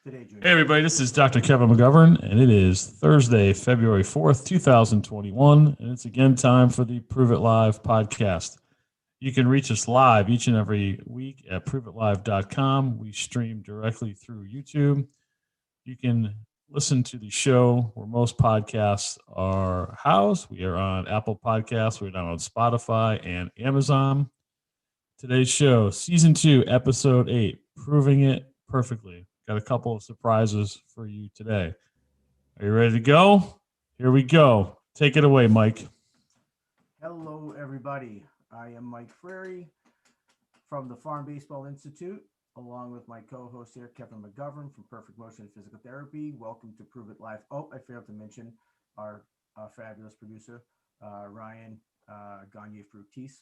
today, Junior? Hey, everybody, this is Dr. Kevin McGovern, and it is Thursday, February 4th, 2021, and it's again time for the Prove It Live podcast. You can reach us live each and every week at proveitlive.com. We stream directly through YouTube. You can listen to the show where most podcasts are housed. We are on Apple Podcasts, we're now on Spotify and Amazon. Today's show, Season 2, Episode 8, Proving It Perfectly. Got a couple of surprises for you today. Are you ready to go? Here we go. Take it away, Mike. Hello, everybody. I am Mike Frary from the Farm Baseball Institute, along with my co-host here, Kevin McGovern from Perfect Motion Physical Therapy. Welcome to Prove It Live. Oh, I failed to mention our fabulous producer, Ryan Gagne Fructis.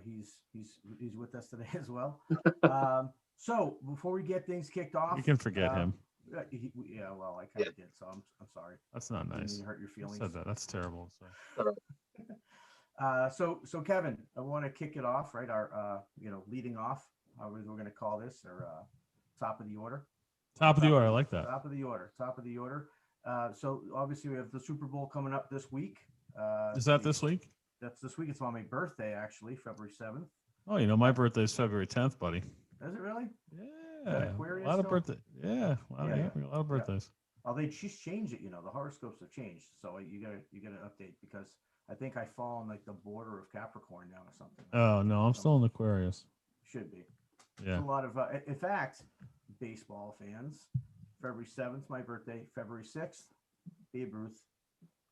He's with us today as well. So before we get things kicked off, You can forget him. Yeah, well, I kind of did, so I'm sorry. That's not nice. Didn't hurt your feelings. Said that. That's terrible. So Kevin, I want to kick it off, right? Our leading off, we're going to call this, or top of the order. Top of the order. I like that. Top of the order. So obviously we have the Super Bowl coming up this week. Is that this week? That's this week. It's on my birthday, actually, February 7th. Oh, my birthday is February 10th, buddy. Is it really? Yeah. A lot of birthdays. Yeah. A lot of birthdays. Oh, they just changed it. The horoscopes have changed. So you gotta update, because I think I fall on like the border of Capricorn now or something. Oh, no, I'm still in Aquarius. Should be. Yeah. There's a lot of, in fact, baseball fans, February 7th, my birthday, February 6th, Babe Ruth.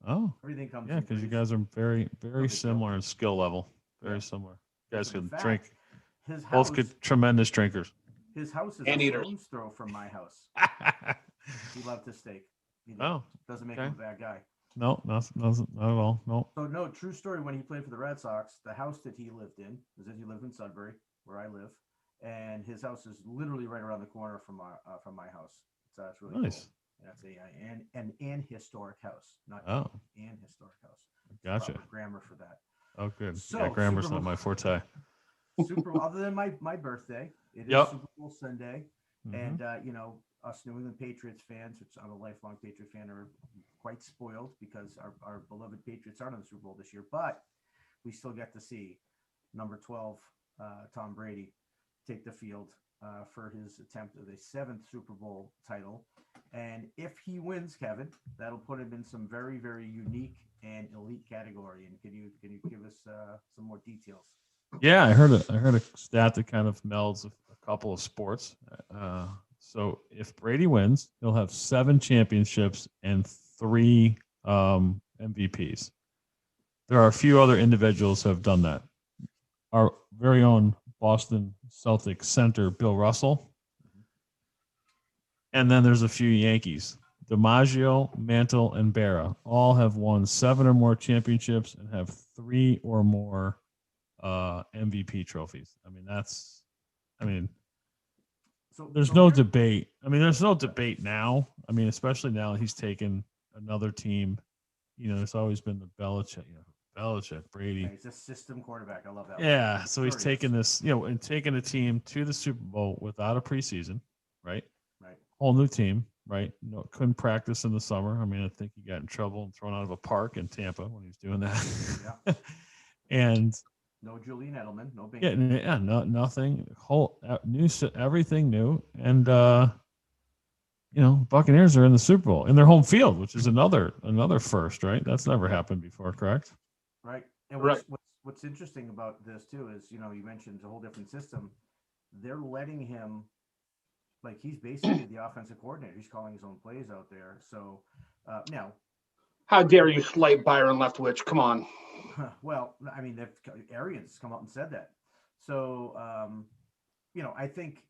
Oh, everything comes. Yeah, because you guys are very, very similar in skill level. Very similar. You guys can drink. His house, both good, tremendous drinkers. His house is a stone's throw from my house. He loved his steak. Doesn't make him a bad guy. No, not at all. No. So no, true story. When he played for the Red Sox, the house that he lived in he lived in Sudbury, where I live, and his house is literally right around the corner from my house. So it's really nice. Cool. That's an historic house, not an historic house. Gotcha. Grammar for that. Oh, good. So, yeah, grammar's not my forte. Super Bowl, other than my birthday, it is Super Bowl Sunday, and us New England Patriots fans, which I'm a lifelong Patriot fan, are quite spoiled because our beloved Patriots aren't in the Super Bowl this year, but we still get to see number 12, Tom Brady, take the field for his attempt at a 7th Super Bowl title. And if he wins, Kevin, that'll put him in some very, very unique and elite category. And can you give us some more details? Yeah, I heard a stat that kind of melds a couple of sports. So if Brady wins, he'll have 7 championships and 3 MVPs. There are a few other individuals who have done that. Our very own Boston Celtics center, Bill Russell. And then there's a few Yankees. DiMaggio, Mantle, and Berra all have won 7 or more championships and have 3 or more MVP trophies. There's no debate. There's no debate now. Especially now he's taken another team. There's always been the Belichick, Brady. Yeah, he's a system quarterback. I love that. Yeah, so he's taken this, and taken a team to the Super Bowl without a preseason, right? Right. Whole new team, right? No, couldn't practice in the summer. I think he got in trouble and thrown out of a park in Tampa when he was doing that. Yeah. And no Julian Edelman, no Bingham. Yeah, nothing. Whole new, everything new, and Buccaneers are in the Super Bowl in their home field, which is another first, right? That's never happened before, correct? Right. And what's interesting about this too is, you mentioned a whole different system. They're letting him, like, he's basically the offensive coordinator. He's calling his own plays out there. So now, how dare you slight Byron Leftwich? Come on. Well, Arians come out and said that. So, I think,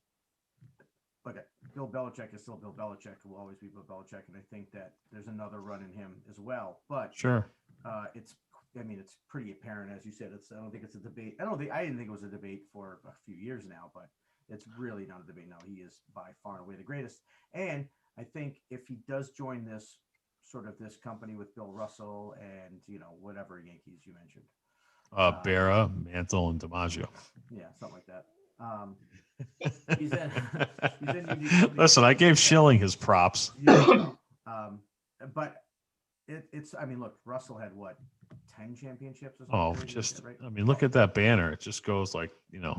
look, Bill Belichick is still Bill Belichick. Will always be Bill Belichick, and I think that there's another run in him as well. But sure, it's pretty apparent, as you said. I don't think it's a debate. I didn't think it was a debate for a few years now, but it's really not a debate now. He is by far and away the greatest. And I think if he does join this company with Bill Russell and whatever Yankees you mentioned, Berra, Mantle, and DiMaggio. Yeah, something like that. He's in UDW. Listen, I gave Schilling his props. Yeah. But it's. I mean, look, Russell had what, 10 championships or something? Oh, crazy like just, that, right? I mean, look at that banner. It just goes like, Yeah.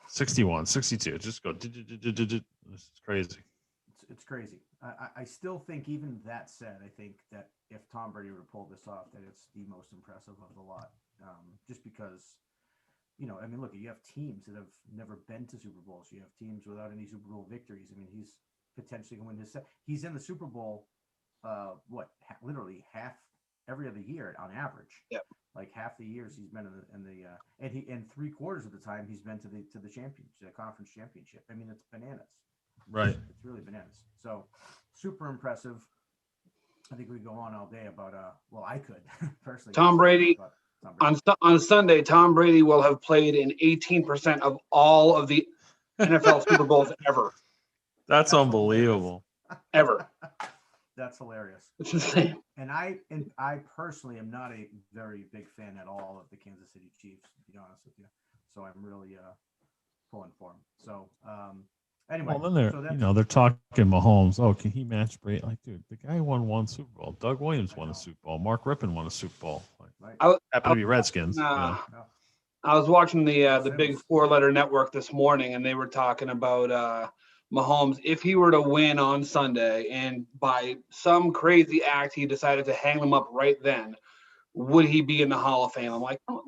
61, 62. It just go. This is crazy. It's crazy. I still think, even that said, I think that if Tom Brady were to pull this off, that it's the most impressive of the lot. Just because, I mean, look, you have teams that have never been to Super Bowls. You have teams without any Super Bowl victories. I mean, he's potentially going to win his set. He's in the Super Bowl, literally half every other year on average. Yep. Like half the years he's been and 3/4 of the time he's been to the championship, the conference championship. I mean, it's bananas. Right. It's really bananas. So super impressive. I think we go on all day about I could personally. Tom Brady. On Sunday, Tom Brady will have played in 18% of all of the NFL Super Bowls ever. That's unbelievable. Ever. That's hilarious. It's insane. And I personally am not a very big fan at all of the Kansas City Chiefs, to be honest with you. So I'm really pulling for them. So anyway, Well, then they're talking Mahomes. Oh, can he match Brady? Like, dude, the guy won one Super Bowl. Doug Williams won a Super Bowl. Mark Rippon won a Super Bowl. right. Happened to be Redskins. I was watching the big 4-letter network this morning, and they were talking about Mahomes. If he were to win on Sunday, and by some crazy act he decided to hang them up right then, would he be in the Hall of Fame? I'm like, oh,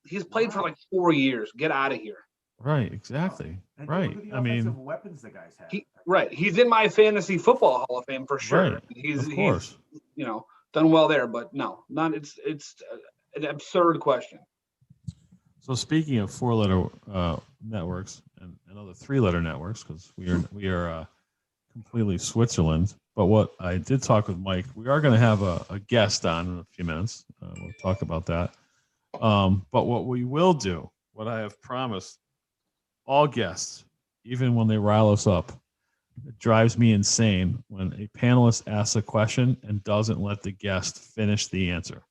he's played for 4 years. Get out of here. Right, exactly. And right. Look at the I mean, weapons the guys have. He's in my fantasy football Hall of Fame for sure. Right. He's of course. Done well there, but no, not. It's an absurd question. So speaking of 4-letter networks and other 3-letter networks, because we are completely Switzerland. But what I did talk with Mike, we are going to have a guest on in a few minutes. We'll talk about that. But what we will do, what I have promised all guests, even when they rile us up, it drives me insane when a panelist asks a question and doesn't let the guest finish the answer.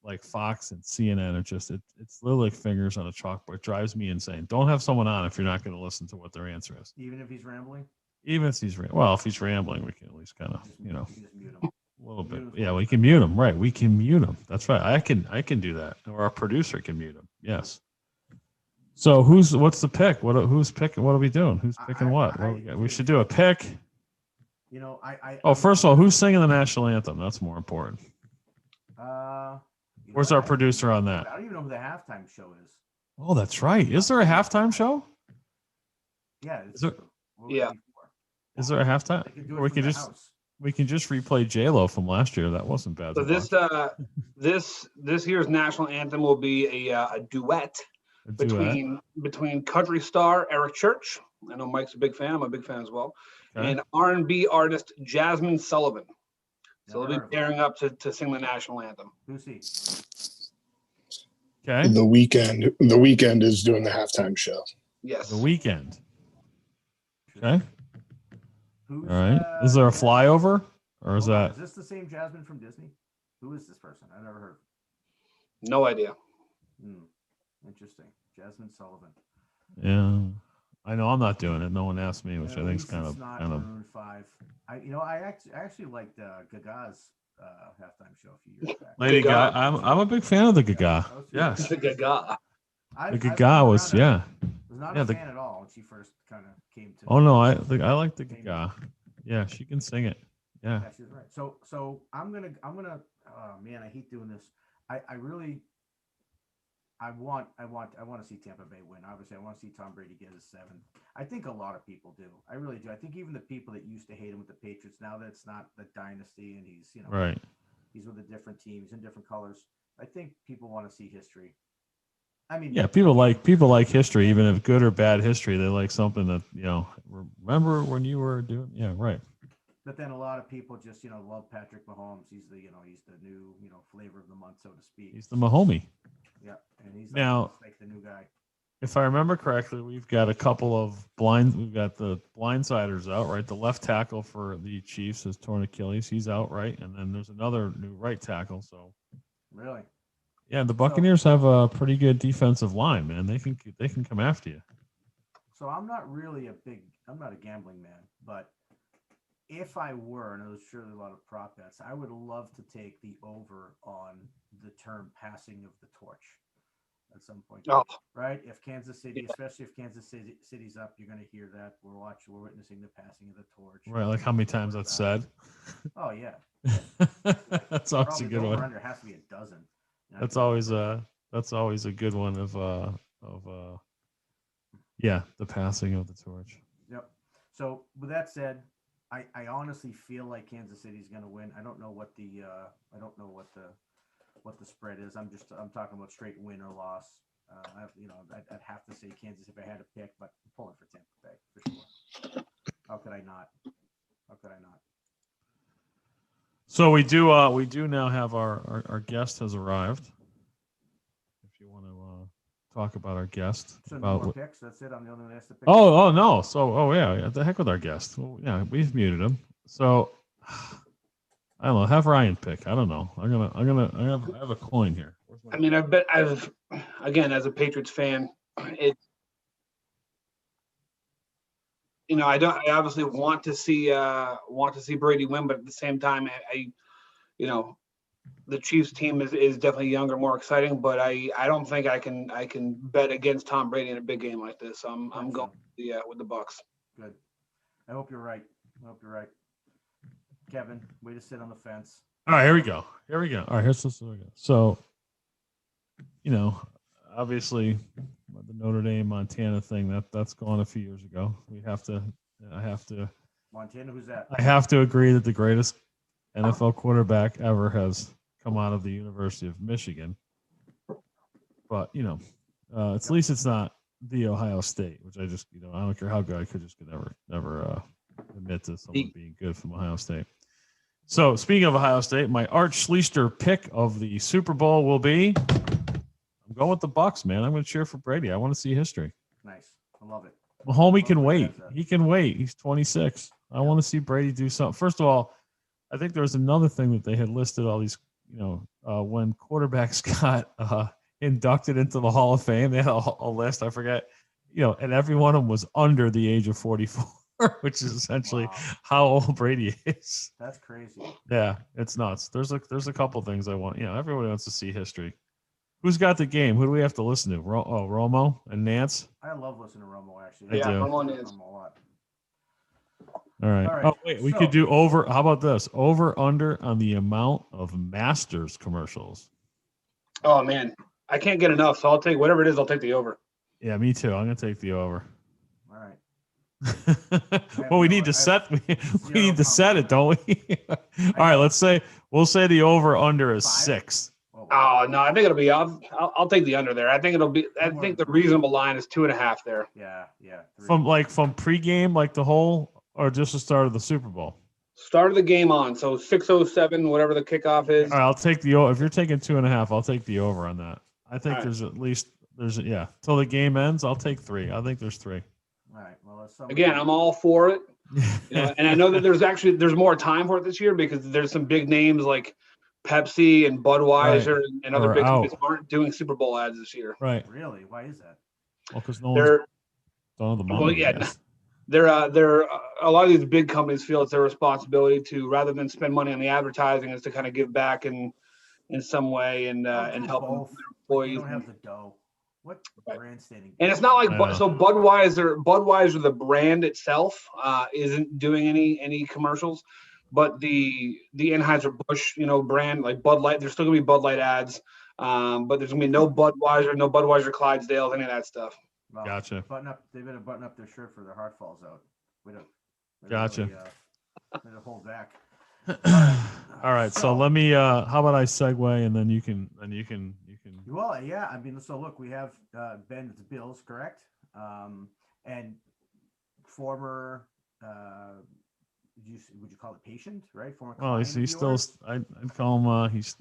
Like Fox and CNN are just, it's literally like fingers on a chalkboard. It drives me insane. Don't have someone on if you're not going to listen to what their answer is. Even if he's rambling? Even if he's if he's rambling, we can at least kind of, You can just mute him. a little bit. Yeah, we can mute him. Right. We can mute him. That's right. I can do that. Or our producer can mute him. Yes. So what's the pick? Who's picking? What are we doing? Who's picking what? We should do a pick. First of all, who's singing the national anthem? That's more important. Where's our producer on that? I don't even know who the halftime show is. Oh, that's right. Is there a halftime show? Yeah. Yeah. Is there a halftime? We can just replay J-Lo from last year. That wasn't bad. So this year's national anthem will be a duet between country star Eric Church. I know Mike's a big fan. I'm a big fan as well. Okay. And R&B artist Jasmine Sullivan. So they'll be pairing up to sing the national anthem. Who's he? Okay. The Weeknd is doing the halftime show. Yes. The Weeknd. Okay. All right. Is there a flyover, or is that? Is this the same Jasmine from Disney? Who is this person? I've never heard. No idea. Interesting. Jasmine Sullivan. Yeah, I know. I'm not doing it. No one asked me, which I think is kind of. Maroon 5. I actually liked Gaga's halftime show a few years back. Lady Gaga. I'm a big fan of the Gaga. Yes. The Gaga. The Gaga was I was not a fan at all when she first kind of came to. Oh no, I like the Gaga. Yeah, she can sing it. Yeah. Yeah, she's right. So I'm gonna. Oh man, I hate doing this. I want to see Tampa Bay win. Obviously, I want to see Tom Brady get his 7th. I think a lot of people do. I really do. I think even the people that used to hate him with the Patriots, now that it's not the dynasty and he's right. He's with a different team. He's in different colors. I think people want to see history. I mean, yeah, people like history, even if good or bad history. They like something that remember when you were doing. Yeah, right. But then a lot of people just love Patrick Mahomes. He's the new flavor of the month, so to speak. He's the Mahomie. Yeah, and he's now like the new guy. If I remember correctly, we've got a couple of We've got the blindsiders out, right? The left tackle for the Chiefs has torn Achilles. He's out, right? And then there's another new right tackle. So really, yeah, the Buccaneers have a pretty good defensive line, man. They can come after you. So I'm not a gambling man, but if I were, and there's surely a lot of prop bets, I would love to take the over on the term passing of the torch at some point. Oh, Right? If Kansas City, Yeah. especially if Kansas City's up, you're going to hear that. We're witnessing the passing of the torch. Right, like how many times that's said. Oh yeah, That's always a probably good the one. over-under has to be a dozen. And I That's could go always over. a good one of yeah, the passing of the torch. Yep. So with that said, I honestly feel like Kansas City's going to win. I don't know what the spread is. I'm talking about straight win or loss. I'd have to say Kansas if I had to pick, but I'm pulling for Tampa Bay for sure. How could I not? So we do now have our guest has arrived. If you want to talk about our guest. So no about more what- picks. That's it. I'm the only one that has to pick. Oh no. So yeah, the heck with our guest. Well, yeah, we've muted him. So I don't know. Have Ryan pick. I don't know. I have a coin here. I mean, again, as a Patriots fan, I obviously want to see Brady win, but at the same time, the Chiefs team is definitely younger, more exciting, but I don't think I can bet against Tom Brady in a big game like this. I'm going with the Bucks. Good. I hope you're right. Kevin, way to sit on the fence. All right, here we go. All right, here's this. So, obviously, the Notre Dame Montana thing that's gone a few years ago. I have to Montana, who's that? I have to agree that the greatest NFL quarterback ever has come out of the University of Michigan. But at least it's not the Ohio State, which I just I don't care how good I could never admit to someone being good from Ohio State. So speaking of Ohio State, my Art Schlichter pick of the Super Bowl will be. I'm going with the Bucks, man. I'm going to cheer for Brady. I want to see history. Nice. I love it. Mahomie can wait. He can wait. He's 26. I want to see Brady do something. First of all, I think there was another thing that they had listed all these, when quarterbacks got inducted into the Hall of Fame, they had a list. I forget, and every one of them was under the age of 44, which is essentially how old Brady is. That's crazy. Yeah, it's nuts. There's a couple things I want. Everybody wants to see history. Who's got the game? Who do we have to listen to? Romo and Nance? I love listening to Romo, actually. I do. Romo and Nance. Romo a lot. All right. All right. Oh, wait. We could do over. How about this? Over under on the amount of Masters commercials. Oh, man. I can't get enough, so I'll take whatever it is. I'll take the over. Yeah, me too. I'm going to take the over. All right. Well, we need to set it, don't we? All right, we'll say the over under is 6. Oh no, I think it'll be. I'll take the under there. I think it'll be. I think the reasonable line is 2.5 there. Yeah. From pregame, like the whole, or just the start of the Super Bowl. Start of the game on, so 6:07, whatever the kickoff is. All right, I'll take the over. If you're taking 2.5, I'll take the over on that. I think there's till the game ends. I'll take 3. I think there's 3. All right. Well, again, I'm all for it. And I know that there's more time for it this year because there's some big names like Pepsi and Budweiser and other big companies aren't doing Super Bowl ads this year. Right. Really? Why is that? Well, because no one's done the money. Well, yeah. They're a lot of these big companies feel it's their responsibility to, rather than spend money on the advertising, is to kind of give back in some way and help their employees. You don't have the dough. What grandstanding? And it's not like so Budweiser, the brand itself, isn't doing any commercials, but the Anheuser-Busch, brand like Bud Light, there's still gonna be Bud Light ads, but there's gonna be no Budweiser Clydesdale, any of that stuff. Well, gotcha. They better button up their shirt for their heart falls out. Gotcha. Really, hold back. All right. So let me. How about I segue and then you can. Well, yeah. I mean, so look, we have Ben the Bills, correct? And former. Would you call it patient, right? Former. Oh, he's still. I'd call him. He's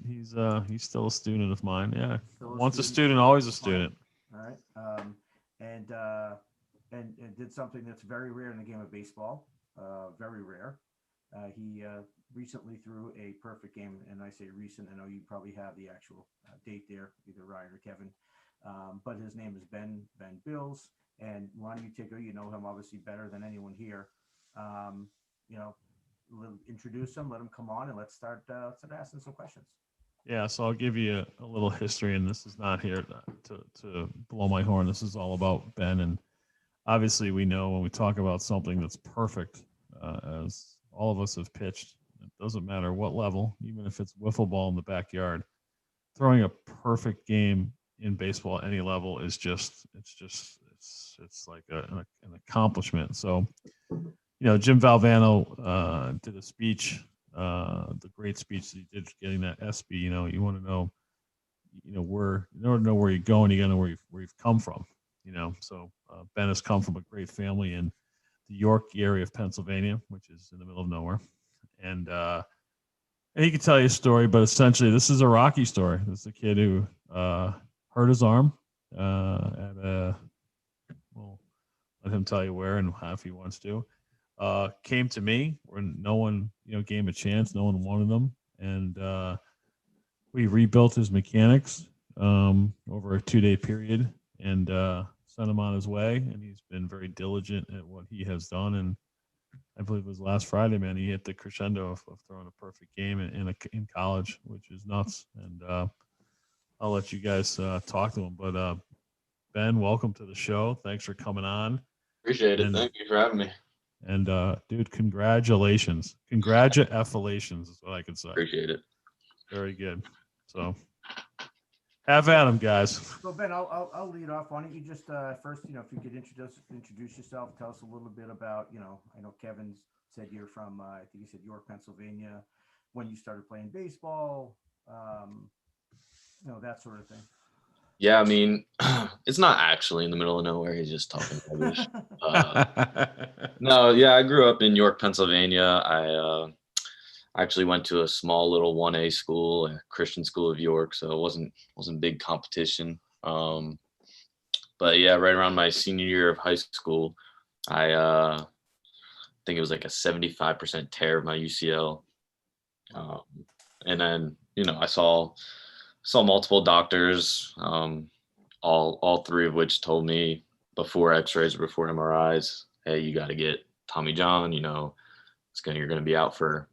still a student of mine. Yeah. Once a student, always a student. All right. And did something that's very rare in the game of baseball. Very rare. He recently threw a perfect game, and I say recent. I know you probably have the actual date there, either Ryan or Kevin. But his name is Ben Bills, And Ron Utico, you know him obviously better than anyone here. Introduce him, let him come on, and let's start asking some questions. Yeah, so I'll give you a little history, and this is not here to blow my horn. This is all about Ben, and obviously we know when we talk about something that's perfect, as all of us have pitched, it doesn't matter what level, even if it's wiffle ball in the backyard, throwing a perfect game in baseball at any level is it's like an accomplishment. So, Jim Valvano did a speech, the great speech that he did getting that ESPY. You want to know, where, in order to know where you're going, you got to know where you've come from. So Ben has come from a great family in the York area of Pennsylvania, which is in the middle of nowhere, and he could tell you a story, but essentially this is a Rocky story. This is a kid who hurt his arm let him tell you where and how if he wants to. Came to me when no one, gave him a chance. No one wanted him. And we rebuilt his mechanics over a 2-day period and sent him on his way. And he's been very diligent at what he has done. And I believe it was last Friday, man, he hit the crescendo of throwing a perfect game in college, which is nuts. And I'll let you guys talk to him. But Ben, welcome to the show. Thanks for coming on. Appreciate it. Thank you for having me. And dude, congratulations. Congratulations is what I could say. Appreciate it. Very good. So have at them, guys. So Ben, I'll lead off. Why don't you just first, if you could introduce yourself, tell us a little bit about, I know Kevin said you're from, I think he said York, Pennsylvania, when you started playing baseball, that sort of thing. Yeah, I mean, it's not actually in the middle of nowhere. He's just talking rubbish. No, yeah, I grew up in York, Pennsylvania. I actually went to a small little 1A school, a Christian school of York, so it wasn't big competition. But yeah, right around my senior year of high school, I think it was like a 75% tear of my UCL. And then, I saw multiple doctors, all three of which told me before x-rays or before MRIs, hey, you got to get Tommy John, you're going to be out for,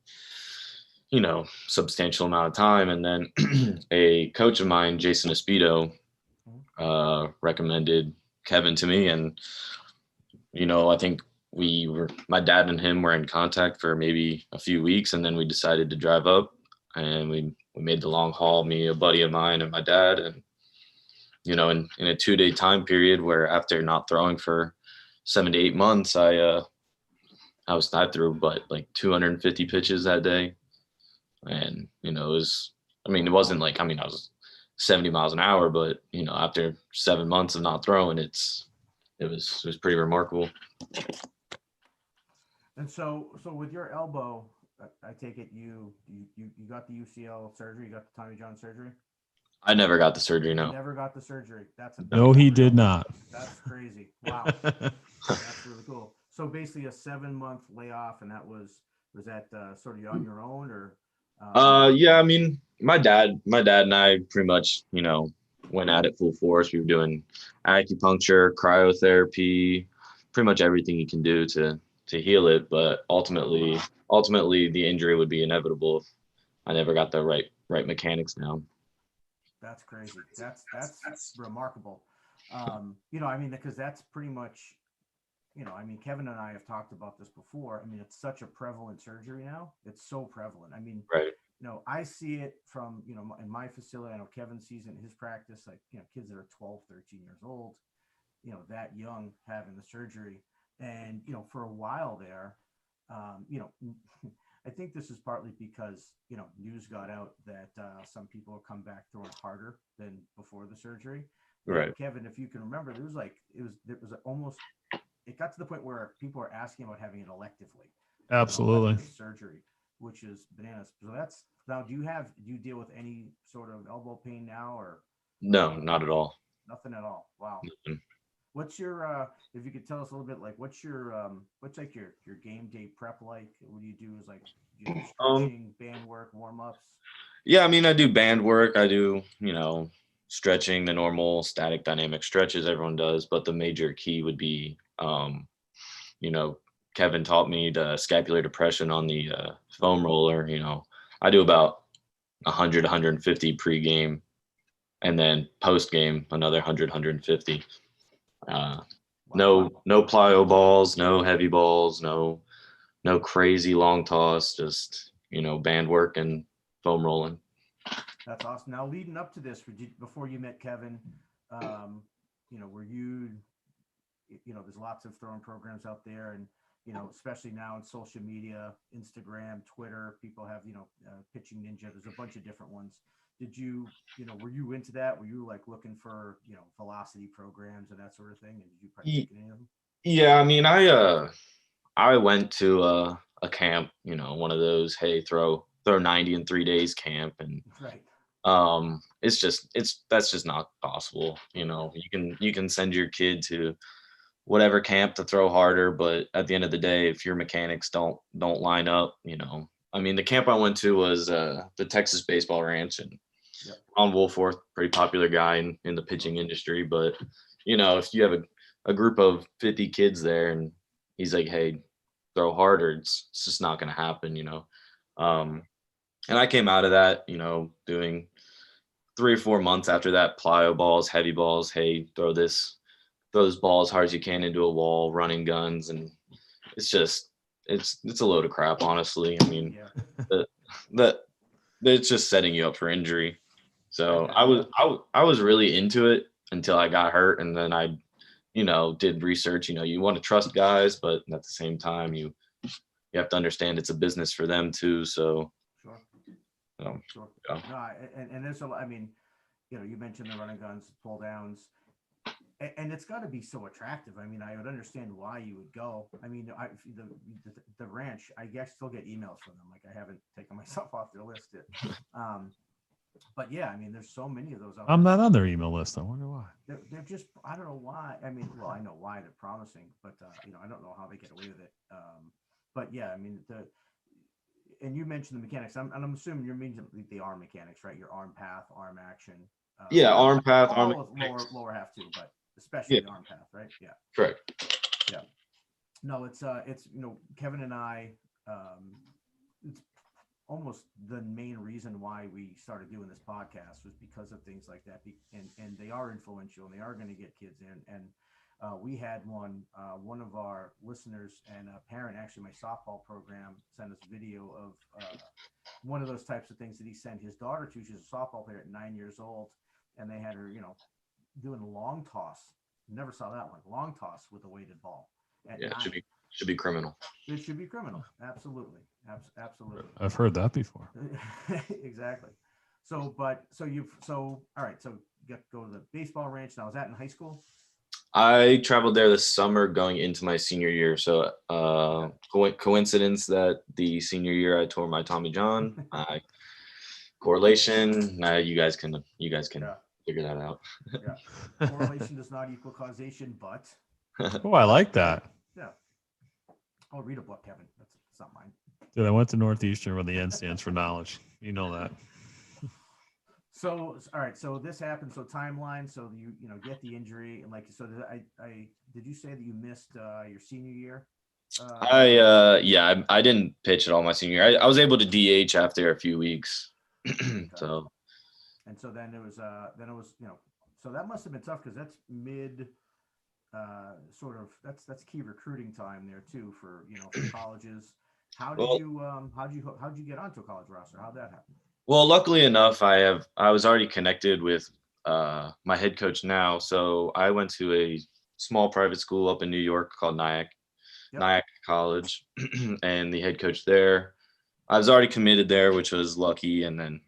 substantial amount of time. And then a coach of mine, Jason Espedo, recommended Kevin to me. And, I think my dad and him were in contact for maybe a few weeks, and then we decided to drive up and we made the long haul, me, a buddy of mine, and my dad. And, in a 2-day time period where after not throwing for 7 to 8 months, I threw like 250 pitches that day. And, it wasn't like, I was 70 miles an hour, but, after 7 months of not throwing, it was pretty remarkable. And so with your elbow, I take it you got the UCL surgery, you got the Tommy John surgery? I never got the surgery, no. Never got the surgery. No, he did not. That's crazy. Wow. That's really cool. So basically a 7-month layoff, and was that sort of on your own or? Yeah, my dad and I pretty much, went at it full force. We were doing acupuncture, cryotherapy, pretty much everything you can do to heal it. But ultimately the injury would be inevitable if I never got the right mechanics down. That's crazy. That's remarkable. Because that's pretty much, Kevin and I have talked about this before. It's such a prevalent surgery now. It's so prevalent. Right. I see it from, in my facility. I know Kevin sees it in his practice, like, kids that are 12, 13 years old, that young having the surgery. And, for a while there, I think this is partly because, news got out that some people have come back throwing harder than before the surgery. Right. Kevin, if you can remember, it got to the point where people are asking about having it electively. Absolutely. Surgery, which is bananas. So now, do you deal with any sort of elbow pain now or? No, not at all. Nothing at all. Wow. Nothing. What's your if you could tell us a little bit, like what's like your game day prep like? What do you do? Is like stretching, band work, warm-ups? Yeah, I do band work. I do, stretching, the normal static dynamic stretches everyone does, but the major key would be, you know, Kevin taught me the scapular depression on the foam roller. You know, I do about 100, 150 pre-game, and then post-game another 100, 150. No plyo balls, no heavy balls, no crazy long toss, just, you know, band work and foam rolling. That's awesome. Now, leading up to this, before you met Kevin, you know, were you, you know, there's lots of throwing programs out there, and, you know, especially now in social media, Instagram, Twitter, people have, you know, Pitching Ninja. There's a bunch of different ones. Did you, you know, were you into that? Were you like looking for, you know, velocity programs and that sort of thing? And did you partake in any of them? Yeah, I mean, I went to a camp, you know, one of those, hey, throw 90 in 3 days camp, and Right. that's just not possible. You know, you can send your kid to whatever camp to throw harder, but at the end of the day, if your mechanics don't line up, you know, I mean, the camp I went to was the Texas Baseball Ranch, and Ron Woolforth, pretty popular guy in the pitching industry. But, you know, if you have a group of 50 kids there and he's like, hey, throw harder, it's just not going to happen, you know. And I came out of that, you know, doing 3 or 4 months after that, plyo balls, heavy balls, hey, throw those balls as hard as you can into a wall, running guns, and it's just it's a load of crap, honestly. I mean, it's just setting you up for injury. So I was really into it until I got hurt, and then I, you know, did research. You know, you want to trust guys, but at the same time, you have to understand it's a business for them too. So. Sure. Yeah. No, and there's a lot. I mean, you know, you mentioned the running guns, pull downs, and it's got to be so attractive. I mean, I would understand why you would go. I mean, the ranch, I guess, still get emails from them. Like, I haven't taken myself off their list yet. But yeah, I mean, there's so many of those. I'm not on their email list. I wonder why. They're just, I don't know why. I mean, well, I know why they're promising, but you know, I don't know how they get away with it. But yeah, I mean, and you mentioned the mechanics. I'm assuming you're meaning the arm mechanics, right? Your arm path, arm action. Yeah, arm path, lower half too, but especially the arm path, right? Yeah. Correct. Yeah. No, it's you know, Kevin and I, it's almost the main reason why we started doing this podcast was because of things like that, and they are influential, and they are going to get kids in. And we had one of our listeners and a parent, actually my softball program, sent us a video of one of those types of things that he sent his daughter to. She's a softball player at 9 years old, and they had her, you know, doing a long toss. Never saw that one. Long toss with a weighted ball. Yeah, it should be criminal. It should be criminal. Absolutely. Absolutely. I've heard that before. Exactly. So all right. So you got to go to the baseball ranch. Now, was that in high school? I traveled there this summer going into my senior year. So coincidence that the senior year I tore my Tommy John. Correlation. You guys can figure that out. Yeah. Correlation does not equal causation, but. Oh, I like that. Yeah. I'll read a book, Kevin. That's not mine. Dude, I went to Northeastern where the N stands for knowledge. You know that. So, all right. So this happened. So timeline. So you get the injury, and like, so did you say that you missed your senior year? I didn't pitch at all my senior year. I was able to DH after a few weeks. Okay. So. And so then it was you know, so that must have been tough because that's mid, sort of that's key recruiting time there too for, you know, for colleges. How'd you get onto a college roster? How'd that happen? Well, luckily enough, I was already connected with my head coach now. So I went to a small private school up in New York called Nyack College, and the head coach there, I was already committed there, which was lucky. And then,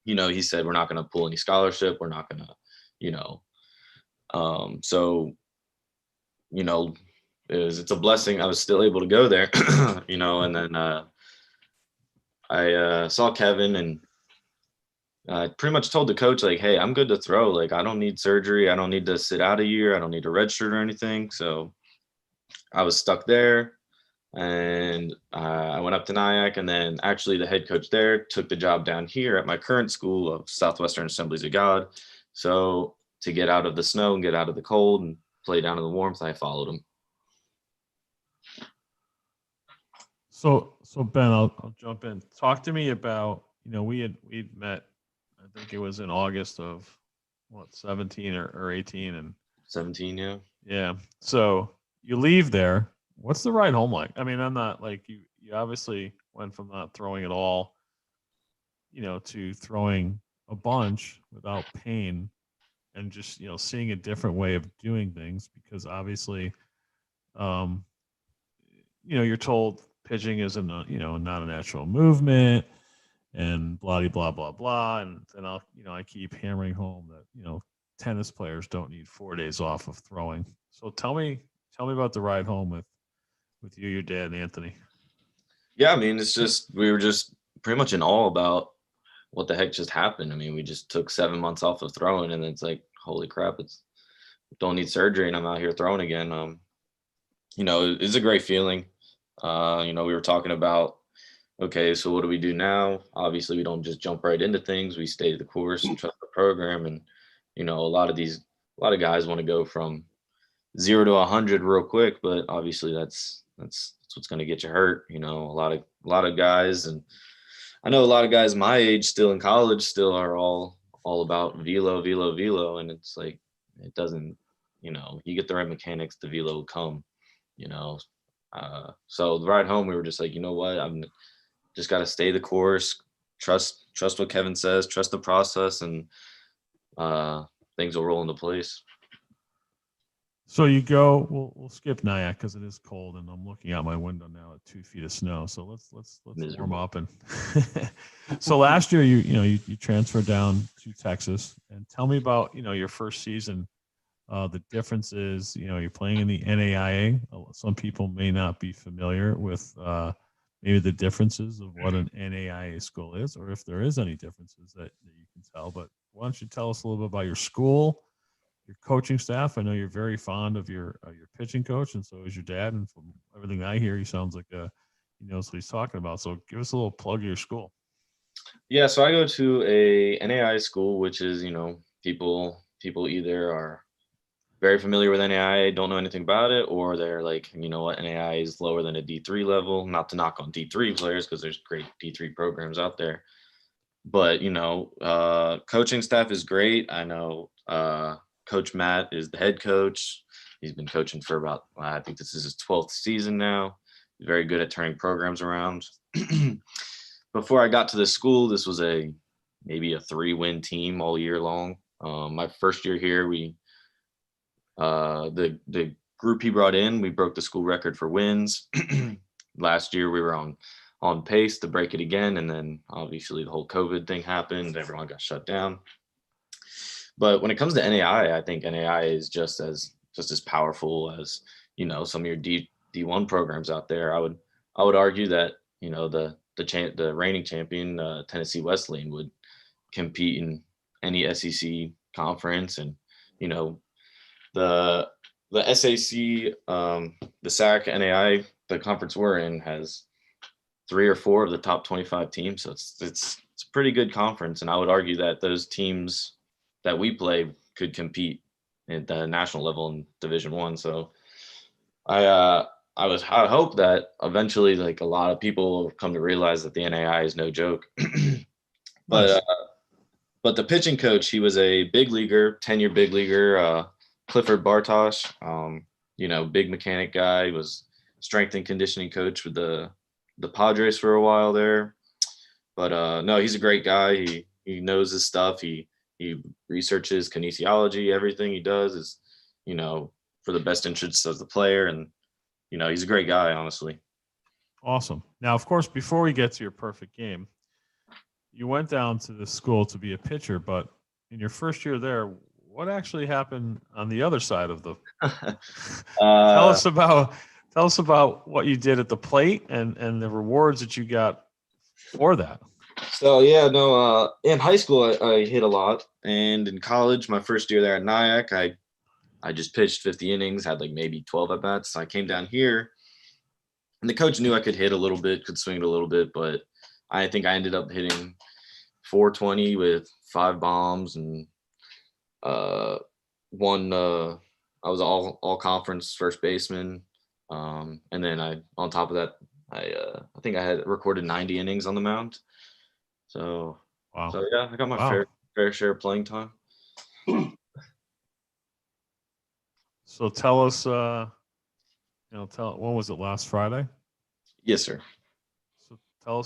you know, he said, we're not going to pull any scholarship. We're not going to, you know, so, you know, it's a blessing. I was still able to go there, you know, and then I saw Kevin, and I pretty much told the coach, like, hey, I'm good to throw. Like, I don't need surgery. I don't need to sit out a year. I don't need a redshirt or anything. So I was stuck there, and I went up to Nyack, and then actually the head coach there took the job down here at my current school of Southwestern Assemblies of God. So to get out of the snow and get out of the cold and play down in the warmth, I followed him. So Ben, I'll jump in. Talk to me about, we'd met, I think it was in August of 17 or 18, and 17, yeah. Yeah. So you leave there. What's the ride home like? I mean, I'm not like you obviously went from not throwing at all, to throwing a bunch without pain, and just, seeing a different way of doing things, because obviously, you're told pitching isn't not a natural movement, and blah blah blah blah. And then I keep hammering home that, tennis players don't need 4 days off of throwing. So tell me about the ride home with you, your dad, and Anthony. Yeah, I mean, it's just, we were just pretty much in awe about what the heck just happened. I mean, we just took 7 months off of throwing, and it's like, holy crap, don't need surgery, and I'm out here throwing again. It's a great feeling. We were talking about, okay, so what do we do now? Obviously, we don't just jump right into things. We stay the course and trust the program. And, a lot of guys want to go from 0 to 100 real quick, but obviously that's what's going to get you hurt. A lot of guys, and I know a lot of guys my age still in college still are all about velo. And it's like, it doesn't, you get the right mechanics, the velo will come, so the ride home, we were just like, you know what, I'm just got to stay the course, trust what Kevin says, trust the process, and things will roll into place. So you go. We'll skip Nyack because it is cold, and I'm looking out my window now at 2 feet of snow. So let's warm up. And so last year, you transferred down to Texas, and tell me about your first season. The difference is, you're playing in the NAIA. Some people may not be familiar with maybe the differences of what an NAIA school is, or if there is any differences that you can tell. But why don't you tell us a little bit about your school, your coaching staff? I know you're very fond of your pitching coach, and so is your dad. And from everything I hear, he sounds like he knows what he's talking about. So give us a little plug of your school. Yeah, so I go to a NAIA school, which is, people either are very familiar with NAIA, don't know anything about it, or they're like, what, NAIA is lower than a D3 level. Not to knock on D3 players, because there's great D3 programs out there. But, coaching staff is great. I know Coach Matt is the head coach. He's been coaching for about, I think this is his 12th season now. He's very good at turning programs around. Before I got to this school, this was maybe a 3-win team all year long. My first year here, the group he brought in, we broke the school record for wins. Last year we were on pace to break it again, and then obviously the whole COVID thing happened. Everyone got shut down. But when it comes to NAIA, I think NAIA is just as powerful as some of your D1 programs out there. I would argue that the reigning champion, Tennessee Wesleyan, would compete in any SEC conference, and the SAC, the SAC, NAI, the conference we're in, has 3 or 4 of the top 25 teams. So it's a pretty good conference, and I would argue that those teams that we play could compete at the national level in Division I. So I hope that eventually, like, a lot of people will come to realize that the NAI is no joke. But the pitching coach, he was a big leaguer, 10-year big leaguer, Clifford Bartosh, big mechanic guy. He was strength and conditioning coach with the Padres for a while there. But no, he's a great guy. He knows his stuff. He researches kinesiology. Everything he does is, for the best interests of the player. And, he's a great guy, honestly. Awesome. Now, of course, before we get to your perfect game, you went down to the school to be a pitcher, but in your first year there, what actually happened on the other side of the tell us about what you did at the plate and the rewards that you got for that. So yeah, no, in high school I hit a lot, and in college, my first year there at Nyack, I just pitched 50 innings, had like maybe 12 at bats. So I came down here, and the coach knew I could hit a little bit, could swing it a little bit, but I think I ended up hitting 420 with 5 bombs and One I was all conference first baseman. And then on top of that, I think I had recorded 90 innings on the mound. So Wow. so yeah, I got my Wow. fair share of playing time. So tell us, when was it, last Friday? Yes, sir. So tell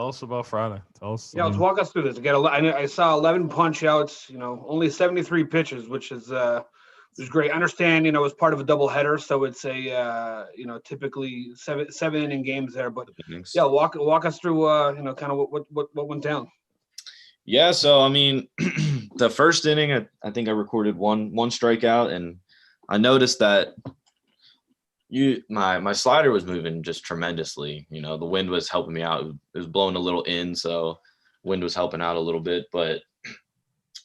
us about Friday. Tell us. Yeah, let's walk us through this. I saw 11 punch outs, only 73 pitches, which is great. I understand, it was part of a doubleheader, so it's typically seven inning games there. But Innings. yeah, walk us through, kind of what went down. Yeah, so I mean, the first inning, I think I recorded one strikeout, and I noticed that my slider was moving just tremendously. The wind was helping me out. It was blowing a little in, so wind was helping out a little bit. But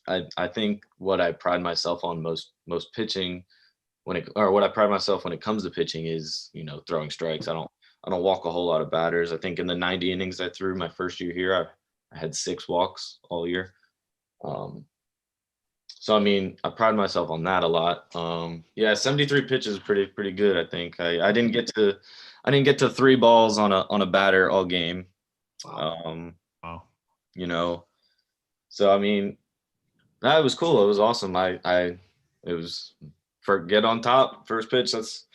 I think what I pride myself on most pitching what I pride myself when it comes to pitching is throwing strikes. I don't walk a whole lot of batters. I think in the 90 innings I threw my first year here, I had 6 walks all year. So I mean, I pride myself on that a lot. Yeah, 73 pitches is pretty good. I think I didn't get to 3 balls on a batter all game. Wow. So I mean, that was cool. It was awesome. It was for get on top first pitch. That's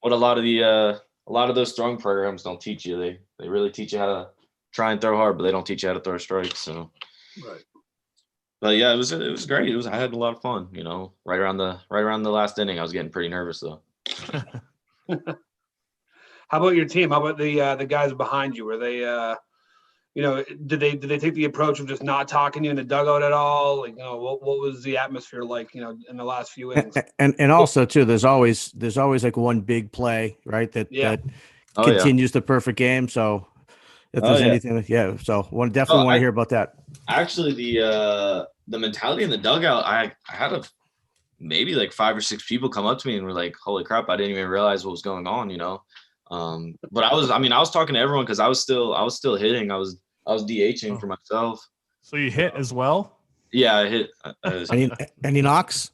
what a lot of those throwing programs don't teach you. They really teach you how to try and throw hard, but they don't teach you how to throw strikes. So. Right. But yeah, it was great. I had a lot of fun. Right around the last inning, I was getting pretty nervous though. How about your team? How about the guys behind you? Were they, did they take the approach of just not talking to you in the dugout at all? Like, what was the atmosphere like, in the last few innings? And also too, there's always like one big play, right? That continues the perfect game. So if there's anything, so definitely want to hear about that. Actually, the mentality in the dugout, I had maybe like 5 or 6 people come up to me and were like, "Holy crap, I didn't even realize what was going on," But I was talking to everyone because I was still hitting. I was DHing for myself. So you hit as well? Yeah, I hit. Any knocks?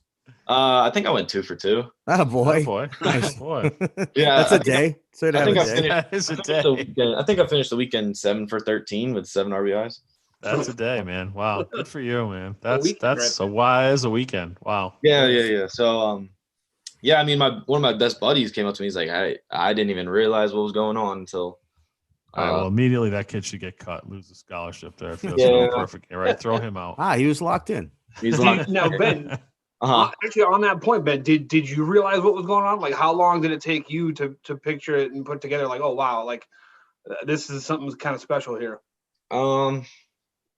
I think I went 2 for 2. Oh boy, boy, nice boy. Yeah, that's a day. So That is a day. I think I finished the weekend 7 for 13 with 7 RBIs. That's a day, man. Wow, good for you, man. That's right a wise weekend. Wow. Yeah. So yeah, I mean, one of my best buddies came up to me. He's like, I didn't even realize what was going on until. All right, well, immediately that kid should get cut, lose the scholarship there. If he doesn't go perfect, right? Throw him out. He was locked in. He's locked. Now, Ben, actually, on that point, Ben, did you realize what was going on? Like, how long did it take you to picture it and put together? Like, oh wow, like this is something kind of special here.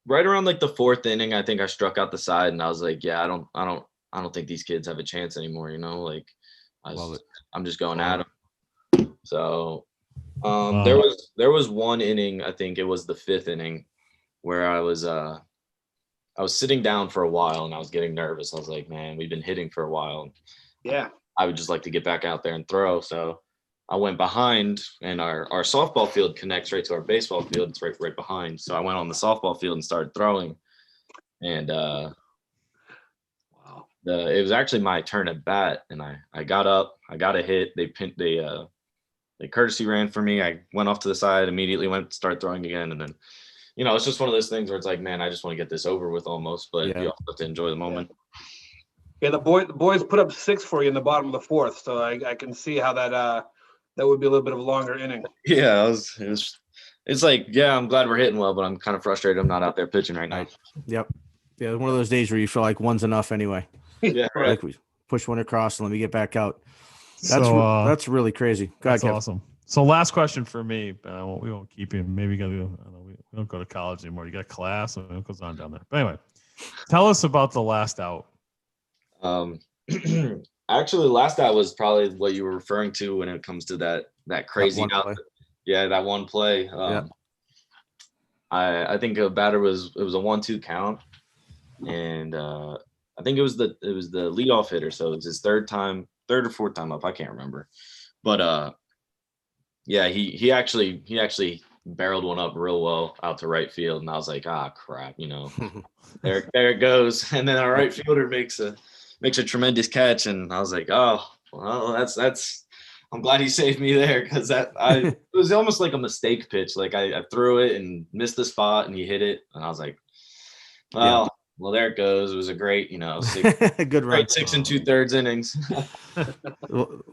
Right around like the 4th inning, I think I struck out the side, and I was like, yeah, I don't think these kids have a chance anymore. Like, I'm just going at them. So, there was one inning, I think it was the 5th inning, where I was sitting down for a while and I was getting nervous. I was like, man, we've been hitting for a while. Yeah. I would just like to get back out there and throw. So I went behind, and our softball field connects right to our baseball field. It's right behind. So I went on the softball field and started throwing. And wow. It was actually my turn at bat, and I got up, I got a hit. They courtesy ran for me. I went off to the side, immediately started throwing again, and then it's just one of those things where it's like, man, I just want to get this over with almost, but you also have to enjoy the moment. Yeah, the boys put up 6 for you in the bottom of the 4th, so I can see how that would be a little bit of a longer inning. Yeah, it's like, yeah, I'm glad we're hitting well, but I'm kind of frustrated I'm not out there pitching right now. Yep. Yeah, one of those days where you feel like one's enough anyway. Yeah, right. Like we push one across and let me get back out. That's really crazy. That's awesome. So last question for me. We won't keep him. Maybe we don't go to college anymore. You got class, and it goes on down there. But anyway, tell us about the last out. Actually, the last out was probably what you were referring to when it comes to that crazy out. Yeah, that one play. I think a batter it was a 1-2 count, and I think it was the leadoff hitter. So it was his third or 4th time up. I can't remember, but yeah, he actually barreled one up real well out to right field, and I was like, crap, there it goes. And then our right fielder makes makes a tremendous catch, and I was like, oh, well, that's. I'm glad he saved me there because it was almost like a mistake pitch. Like I threw it and missed the spot, and he hit it, and I was like, well, there it goes. It was a great, good run. Great 6 2/3 innings.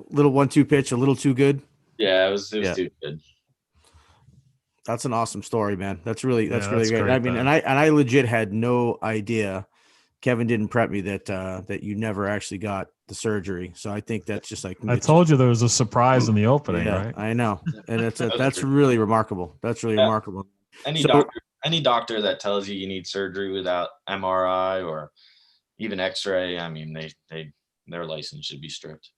Little 1-2 pitch, a little too good. Yeah, it was too good. That's an awesome story, man. That's really great. great, I mean, and I legit had no idea. Kevin didn't prep me that you never actually got the surgery. So I think that's just like I told you there was a surprise in the opening, right? I know, and that's really remarkable. That's really remarkable. Any doctor that tells you need surgery without MRI or even X-ray, I mean, their license should be stripped.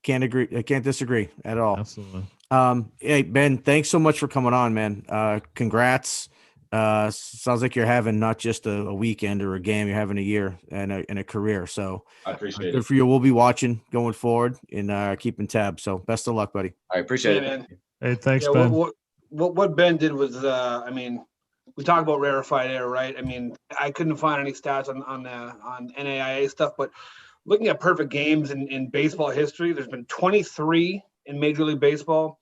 Can't agree. I can't disagree at all. Absolutely. Hey, Ben, thanks so much for coming on, man. Congrats. Sounds like you're having not just a weekend or a game, you're having a year and a career. So I appreciate good it. for you. We'll be watching going forward and keeping tabs. So best of luck, buddy. I appreciate it. Man. Hey, thanks, Ben. What Ben did was, I mean, we talk about rarefied air, right? I mean, I couldn't find any stats on NAIA stuff, but looking at perfect games in baseball history, there's been 23 in Major League Baseball.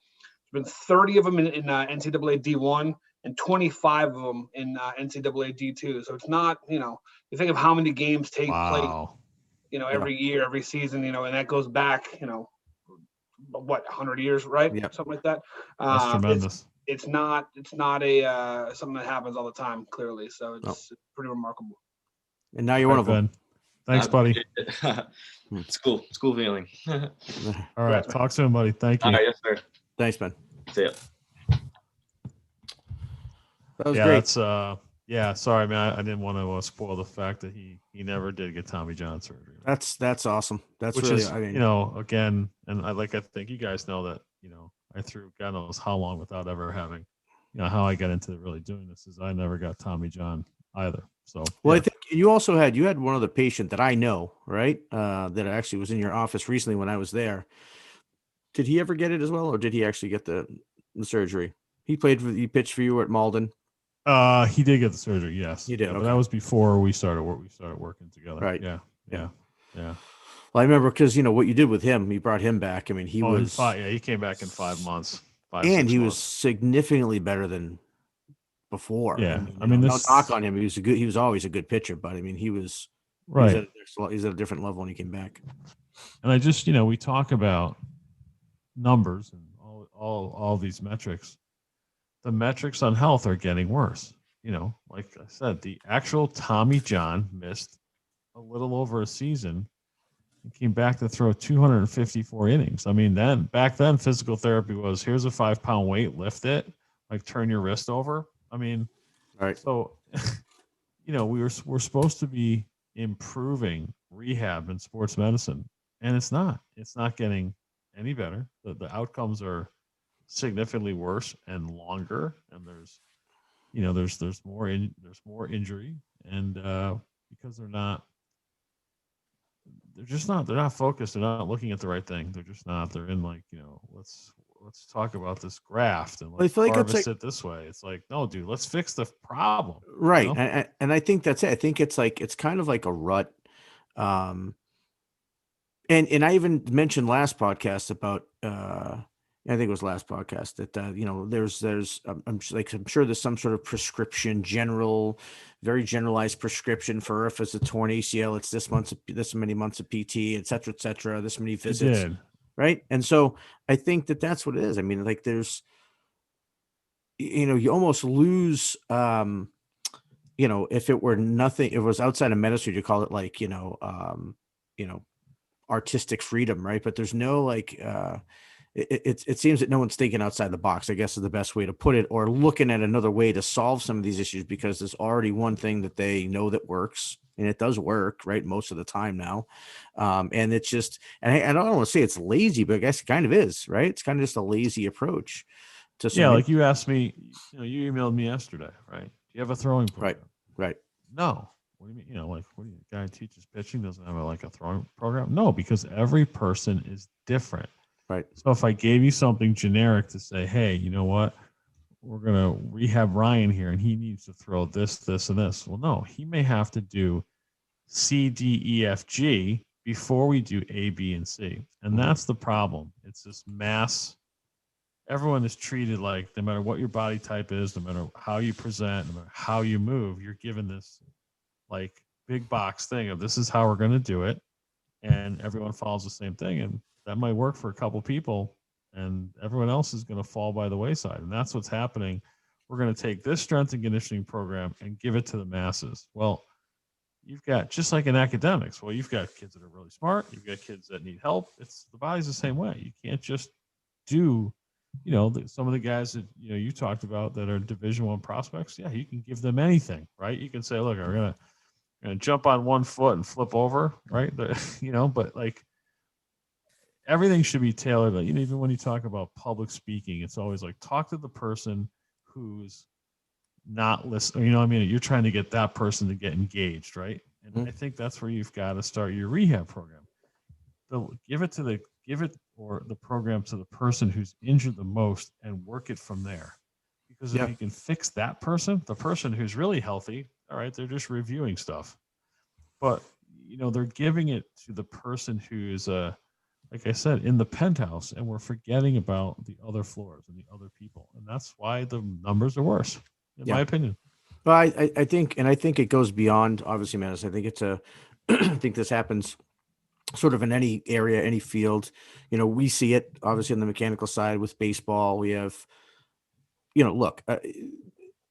There's been 30 of them in NCAA D1 and 25 of them in NCAA D2. So it's not, you think of how many games take place, every year, every season, and that goes back, 100 years, right? Yeah. Something like that. That's tremendous. It's not a something that happens all the time, clearly. So it's pretty remarkable. And now you're one of them. Thanks, buddy. It's cool. It's cool feeling. All right. Talk soon, buddy. Thank you. All right, yes, sir. Thanks, man. See ya. That was great. That's sorry, man. I didn't want to spoil the fact that he never did get Tommy John surgery. That's awesome. That's which really, is, again, and I think you guys know that, I threw God knows how long without ever having, how I got into really doing this is I never got Tommy John either. So, I think you also had one other patient that I know, right? That actually was in your office recently when I was there. Did he ever get it as well, or did he actually get the surgery? He pitched for you at Malden. He did get the surgery. Yes, he did. But that was before we started working together. Right. Yeah. Well, I remember because what you did with him, you brought him back. I mean, he he came back in 5 months. And he was significantly better than before. Yeah, no knock on him. He was always a good pitcher, but I mean, he was right. He's at a different level when he came back. And I just, we talk about numbers and all these metrics. The metrics on health are getting worse. Like I said, the actual Tommy John missed a little over a season and came back to throw 254 innings. I mean, back then physical therapy was, here's a 5-pound weight, lift it, like turn your wrist over. I mean, right. So, we're supposed to be improving rehab and sports medicine, and it's not getting any better. The outcomes are significantly worse and longer, and there's more injury, and because they're not focused, they're not looking at the right thing. They're in let's talk about this graft and let's harvest it this way. It's like, no, dude, let's fix the problem. Right. And I think that's it. I think it's kind of like a rut. And I even mentioned last podcast about, I think it was last podcast that, I'm sure there's some sort of prescription, very generalized prescription for if it's a torn ACL, it's this many months of PT, et cetera, this many visits. Right. And so I think that's what it is. I mean, like there's, you almost lose, if it were nothing, it was outside of medicine, you call it artistic freedom. Right. But there's no it seems that no one's thinking outside the box, I guess is the best way to put it, or looking at another way to solve some of these issues, because there's already one thing that they know that works. And it does work, right, most of the time now. And it's just, and I don't want to say it's lazy, but I guess it kind of is, right? It's kind of just a lazy approach to like you asked me, you emailed me yesterday, right? Do you have a throwing program? Right. No. What do you mean? What do you, guy teaches pitching doesn't have a throwing program? No, because every person is different. Right. So if I gave you something generic to say, hey, you know what? We're going to rehab Ryan here and he needs to throw this, this, and this. Well, no, he may have to do C, D, E, F, G before we do A, B, and C. And that's the problem. It's this mass. Everyone is treated like, no matter what your body type is, no matter how you present, no matter how you move, you're given this like big box thing of this is how we're going to do it. And everyone follows the same thing. And that might work for a couple people, and everyone else is going to fall by the wayside. And that's what's happening. We're going to take this strength and conditioning program and give it to the masses. Well, you've got, just like in academics, well, you've got kids that are really smart. You've got kids that need help. The body's the same way. You can't just do, some of the guys that, you talked about that are Division I prospects. Yeah, you can give them anything, right? You can say, look, we're going to jump on one foot and flip over, right? But like everything should be tailored. Like, even when you talk about public speaking, it's always like, talk to the person who's not listening. You're trying to get that person to get engaged, right? And I think that's where you've got to start your rehab program. Give the program to the person who's injured the most and work it from there. Because if you can fix that person, the person who's really healthy, all right, they're just reviewing stuff. But, they're giving it to the person who's, like I said, in the penthouse, and we're forgetting about the other floors and the other people. And that's why the numbers are worse, in my opinion. Well, I think it goes beyond, obviously, Manis. I think I think this happens sort of in any area, any field. We see it obviously on the mechanical side with baseball. We have, look,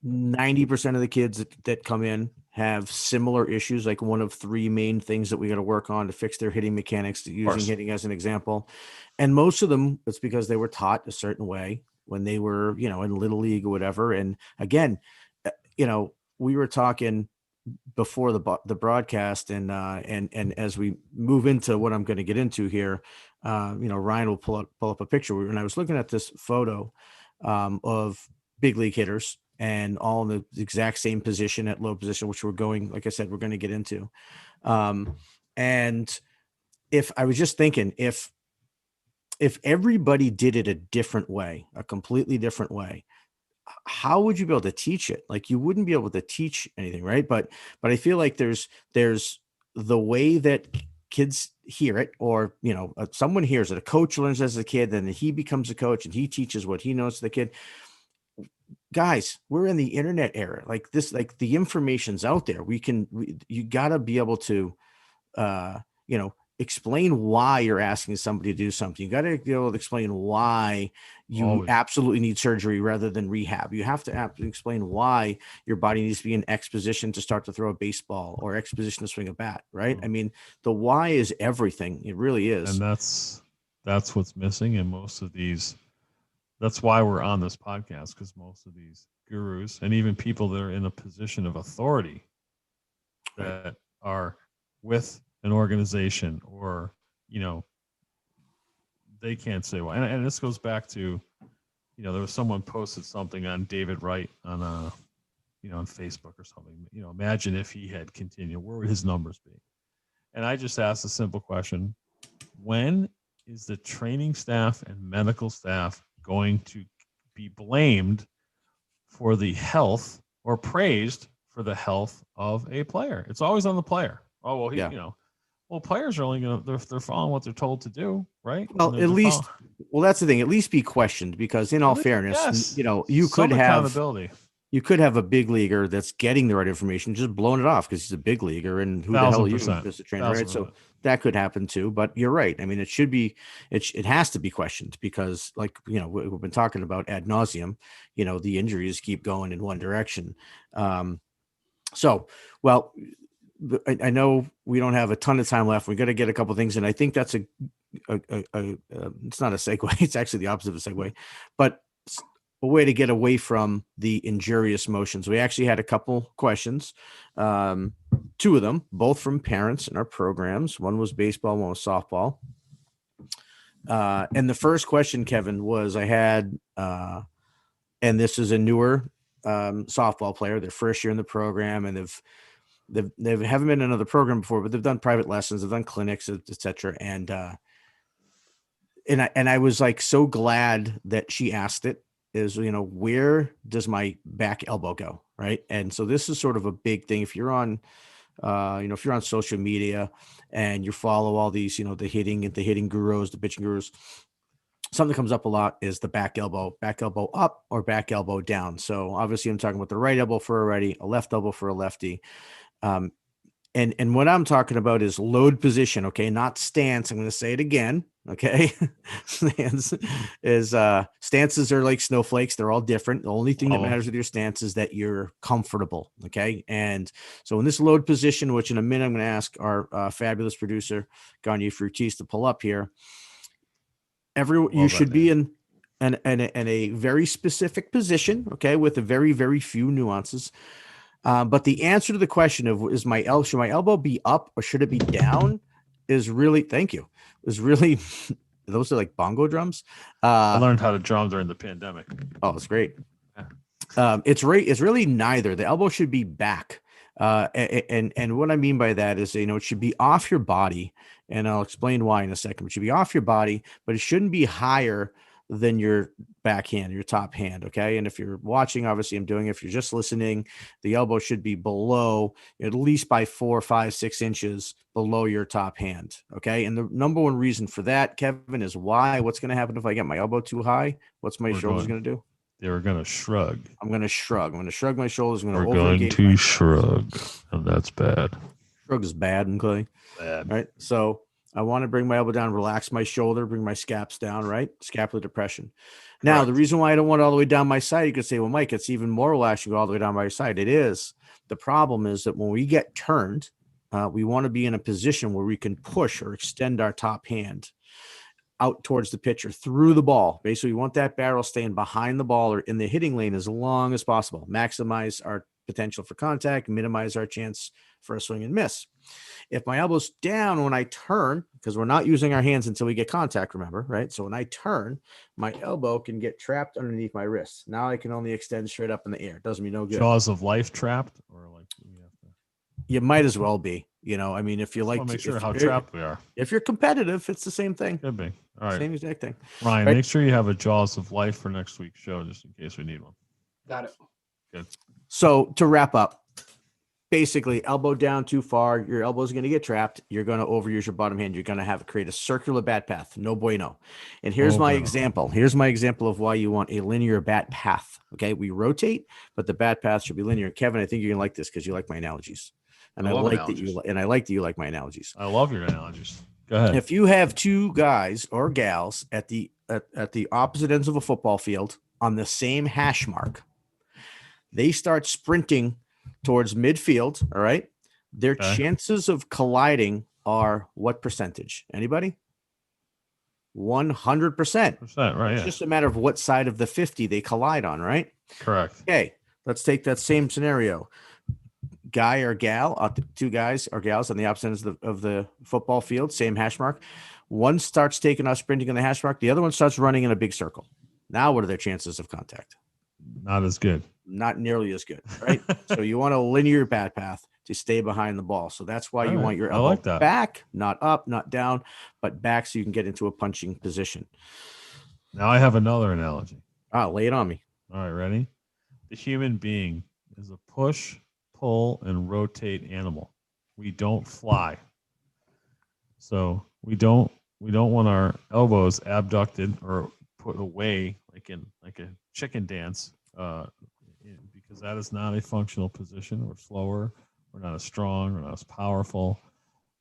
90% of the kids that come in have similar issues, like one of three main things that we got to work on to fix their hitting mechanics, using hitting as an example. And most of them, it's because they were taught a certain way when they were, in Little League or whatever. And again, we were talking before the broadcast, and as we move into what I'm going to get into here, Ryan will pull up a picture. And I was looking at this photo of big league hitters, and all in the exact same position at low position, which like I said, we're going to get into. And if I was just thinking, if everybody did it a different way, a completely different way, how would you be able to teach it? Like, you wouldn't be able to teach anything, right? But I feel like there's the way that kids hear it, or, someone hears it, a coach learns as a kid, then he becomes a coach and he teaches what he knows to the kid. Guys, we're in the internet era. Like this, like the information's out there. You gotta be able to, explain why you're asking somebody to do something. You got to be able to explain why you absolutely need surgery rather than rehab. You have to explain why your body needs to be in X position to start to throw a baseball, or X position to swing a bat, right? I mean, the why is everything. It really is. And that's what's missing in most of these. That's why we're on this podcast, because most of these gurus and even people that are in a position of authority that are with an organization, or they can't say why. And this goes back to, there was someone posted something on David Wright on on Facebook or something. Imagine if he had continued, where would his numbers be? And I just asked a simple question: when is the training staff and medical staff going to be blamed for the health, or praised for the health of a player? It's always on the player. Oh, well, well, players are only they're following what they're told to do, right? Well, at least, that's the thing. At least be questioned, because in all fairness, you could have a big leaguer that's getting the right information, just blowing it off because he's a big leaguer, and who the hell are you as a trainer, right? So that could happen too. But you're right. I mean, it has to be questioned, because, like, we've been talking about ad nauseum, the injuries keep going in one direction. I know we don't have a ton of time left. We got to get a couple of things, and I think that's it's not a segue. It's actually the opposite of a segue, but a way to get away from the injurious motions. We actually had a couple questions, two of them, both from parents in our programs. One was baseball, one was softball. And the first question, Kevin, was I had, and this is a newer softball player, their first year in the program, and they haven't been in another program before, but they've done private lessons, they've done clinics, etc. And I was like so glad that she asked it, is, where does my back elbow go, right? And so this is sort of a big thing. If you're on if you're on social media and you follow all these, the hitting gurus, the pitching gurus, something that comes up a lot is the back elbow up or back elbow down. So obviously I'm talking about the right elbow for a righty, a left elbow for a lefty. And what I'm talking about is load position. Okay. Not stance. I'm going to say it again. Okay. Stances are like snowflakes. They're all different. The only thing that matters with your stance is that you're comfortable. Okay. And so in this load position, which in a minute, I'm going to ask our fabulous producer, Gagne Frutis, to pull up here. You should be in a very specific position. Okay. With a very, very few nuances. But the answer to the question of should my elbow be up or should it be down is really, those are like bongo drums. I learned how to drum during the pandemic. Oh, it's great. It's really neither. The elbow should be back. And what I mean by that is, it should be off your body, and I'll explain why in a second. It should be off your body, but it shouldn't be higher than your backhand, your top hand. Okay. And if you're watching, obviously I'm doing it. If you're just listening, the elbow should be below, at least by 4, 5, 6 inches below your top hand. Okay. And the number one reason for that, Kevin, is what's going to happen if I get my elbow too high? What's my shoulders going to do? They're going to shrug. I'm going to shrug my shoulders. We're going to shrug. And that's bad. Shrug is bad, and Clay. Bad. Right. So I want to bring my elbow down, relax my shoulder, bring my scaps down, right? Scapular depression. Now, the reason why I don't want it all the way down my side, you could say, well, Mike, it's even more relaxed. You go all the way down my side. It is. The problem is that when we get turned, we want to be in a position where we can push or extend our top hand out towards the pitcher through the ball. Basically, we want that barrel staying behind the ball or in the hitting lane as long as possible. Maximize our potential for contact, minimize our chance for a swing and miss. If my elbow's down when I turn, because we're not using our hands until we get contact, remember, right? So when I turn, my elbow can get trapped underneath my wrist. Now I can only extend straight up in the air. Doesn't mean no good. Jaws of life trapped, or like you might as well be. If you like to make sure how trapped we are. If you're competitive, it's the same thing. Could be. All right. Same exact thing. Ryan, make sure you have a Jaws of life for next week's show, just in case we need one. Got it. Good. So to wrap up, basically elbow down too far, your elbow is going to get trapped. You're going to overuse your bottom hand. You're going to create a circular bat path. No bueno. And here's my example. Here's my example of why you want a linear bat path. Okay. We rotate, but the bat path should be linear. Kevin, I think you're going to like this because you like my analogies. And I like that you like my analogies. I love your analogies. Go ahead. If you have two guys or gals at the opposite ends of a football field on the same hash mark, they start sprinting towards midfield. All right. Their chances of colliding are what percentage? Anybody? 100%. Right. It's just a matter of what side of the 50 they collide on, right? Correct. Okay. Let's take that same scenario. Guy or gal, two guys or gals on the opposite ends of the football field, same hash mark. One starts taking off sprinting on the hash mark. The other one starts running in a big circle. Now, what are their chances of contact? Not as good. Not nearly as good, right? So you want a linear bat path to stay behind the ball. So that's why you want your elbow back, not up, not down, but back so you can get into a punching position. Now I have another analogy. Lay it on me. All right, ready? The human being is a push, pull, and rotate animal. We don't fly. So we don't want our elbows abducted or put away like a chicken dance, because that is not a functional position. We're slower, we're not as strong, we're not as powerful.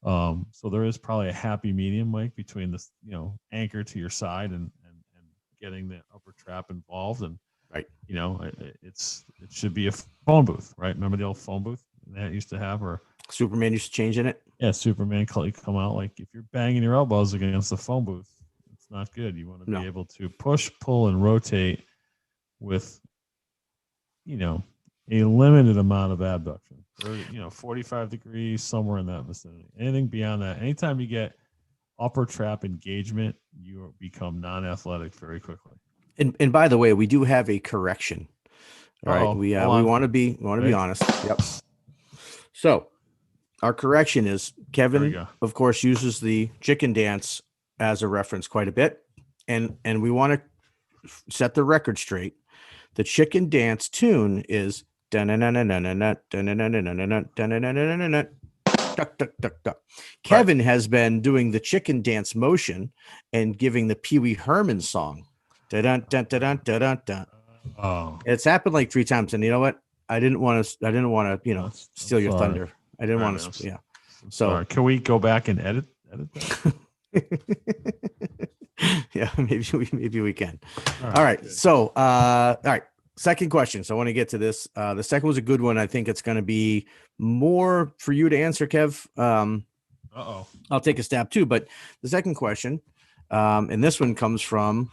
So there is probably a happy medium, Mike, between this, anchor to your side and getting the upper trap involved. And right, it should be a phone booth, right? Remember the old phone booth that used to have, or Superman used to change in it? Yeah, Superman come out. Like if you're banging your elbows against the phone booth, it's not good. You want to be able to push, pull, and rotate with, a limited amount of abduction, or 45 degrees, somewhere in that vicinity. Anything beyond that, anytime you get upper trap engagement, you become non-athletic very quickly. And by the way, we do have a correction. All right, we want to be honest. Yep. So our correction is Kevin, of course, uses the chicken dance as a reference quite a bit, and we want to set the record straight. The chicken dance tune is duck, duck, duck, duck. Kevin has been doing the chicken dance motion and giving the Pee Wee Herman song. Dun, dun, dun, dun, dun, dun, dun. Oh, It's happened like 3 times, and you know what? I didn't want to, I'm steal your sorry. thunder. I didn't All want right, to, yeah. I'm So- sorry. Can we go back and edit that? Yeah, maybe we can. All All right. good. So, all right. Second question. So I want to get to this. The second was a good one. I think it's going to be more for you to answer, Kev. Uh-oh. I'll take a stab too. But the second question, and this one comes from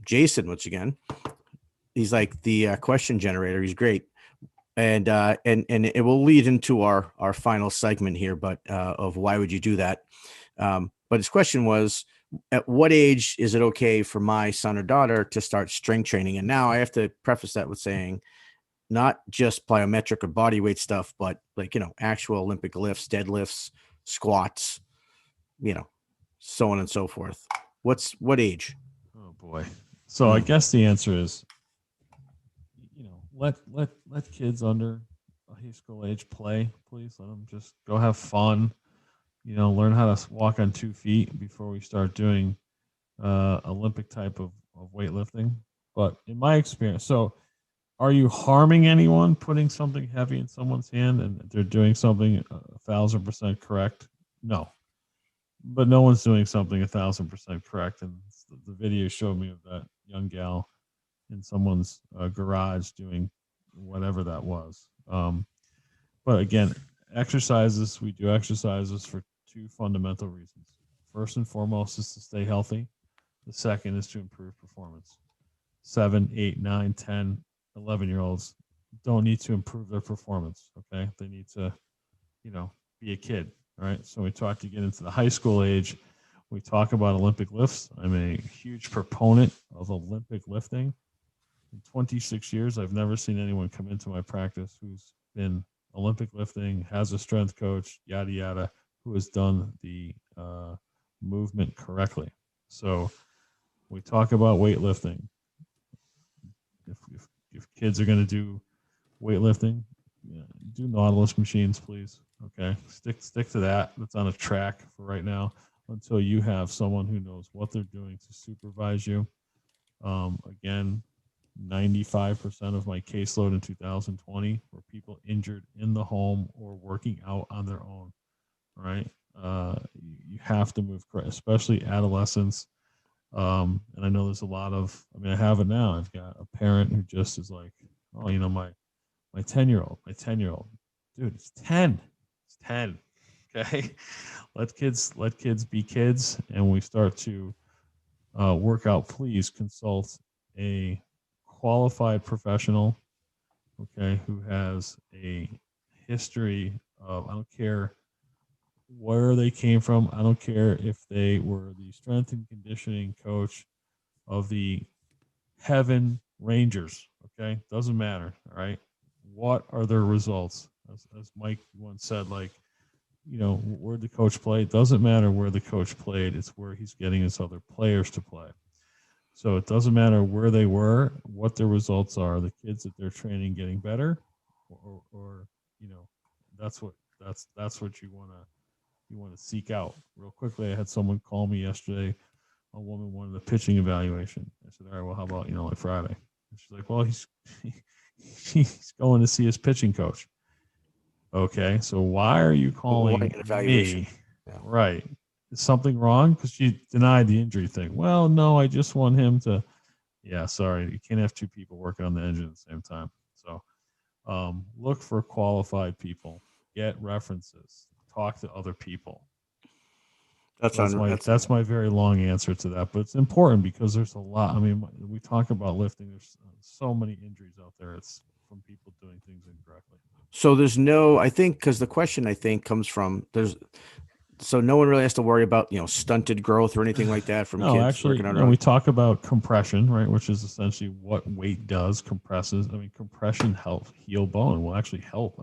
Jason, once again. He's like the question generator. He's great. And it will lead into our final segment here, but of why would you do that? But his question was, at what age is it okay for my son or daughter to start strength training? And now I have to preface that with saying, not just plyometric or body weight stuff, but like, actual Olympic lifts, deadlifts, squats, so on and so forth. What age? Oh boy. So I guess the answer is, let kids under a high school age play, please. Let them just go have fun. Learn how to walk on 2 feet before we start doing Olympic type of weightlifting. But in my experience, so are you harming anyone putting something heavy in someone's hand and they're doing something 1,000% correct? No. But no one's doing something 1,000% correct. And the video showed me of that young gal in someone's garage doing whatever that was. But again, we do exercises for 2 fundamental reasons. First and foremost is to stay healthy. The second is to improve performance. 7, 8, 9, 10, 11-year-olds don't need to improve their performance. Okay. They need to, be a kid. All right. So we talk to get into the high school age. We talk about Olympic lifts. I'm a huge proponent of Olympic lifting. In 26 years, I've never seen anyone come into my practice who's been Olympic lifting, has a strength coach, yada, yada, who has done the movement correctly. So we talk about weightlifting. If kids are going to do weightlifting, do Nautilus machines, please. Okay. Stick to that. That's on a track for right now until you have someone who knows what they're doing to supervise you. Again, 95% of my caseload in 2020 were people injured in the home or working out on their own. Right? You have to move, especially adolescents. And I know there's a lot of. I have it now. I've got a parent who just is like, oh, my 10-year-old, dude, it's 10. It's 10. Okay, let kids be kids, and when we start to work out, please consult a qualified professional, okay, who has a history of, I don't care where they came from. I don't care if they were the strength and conditioning coach of the Heaven Rangers, okay? Doesn't matter, all right? What are their results? As Mike once said, where the coach played, it doesn't matter where the coach played. It's where he's getting his other players to play. So it doesn't matter where they were, what their results are. The kids that they're training getting better, or that's what you want to seek out. Real quickly, I had someone call me yesterday. A woman wanted a pitching evaluation. I said, all right, well, how about like Friday? And she's like, well, he's going to see his pitching coach. Okay, so why are you calling an evaluation? me? Yeah. Right. Is something wrong? Because she denied the injury thing. Well, no, I just want him to. Yeah, sorry, you can't have 2 people working on the engine at the same time. So, look for qualified people. Get references. Talk to other people. That's my very long answer to that, but it's important because there's a lot. We talk about lifting. There's so many injuries out there. It's from people doing things incorrectly. So I think, because the question I think comes from so no one really has to worry about stunted growth or anything like that from kids actually, working out. We talk about compression, right, which is essentially what weight does. Compression helps heal bone. Will actually help.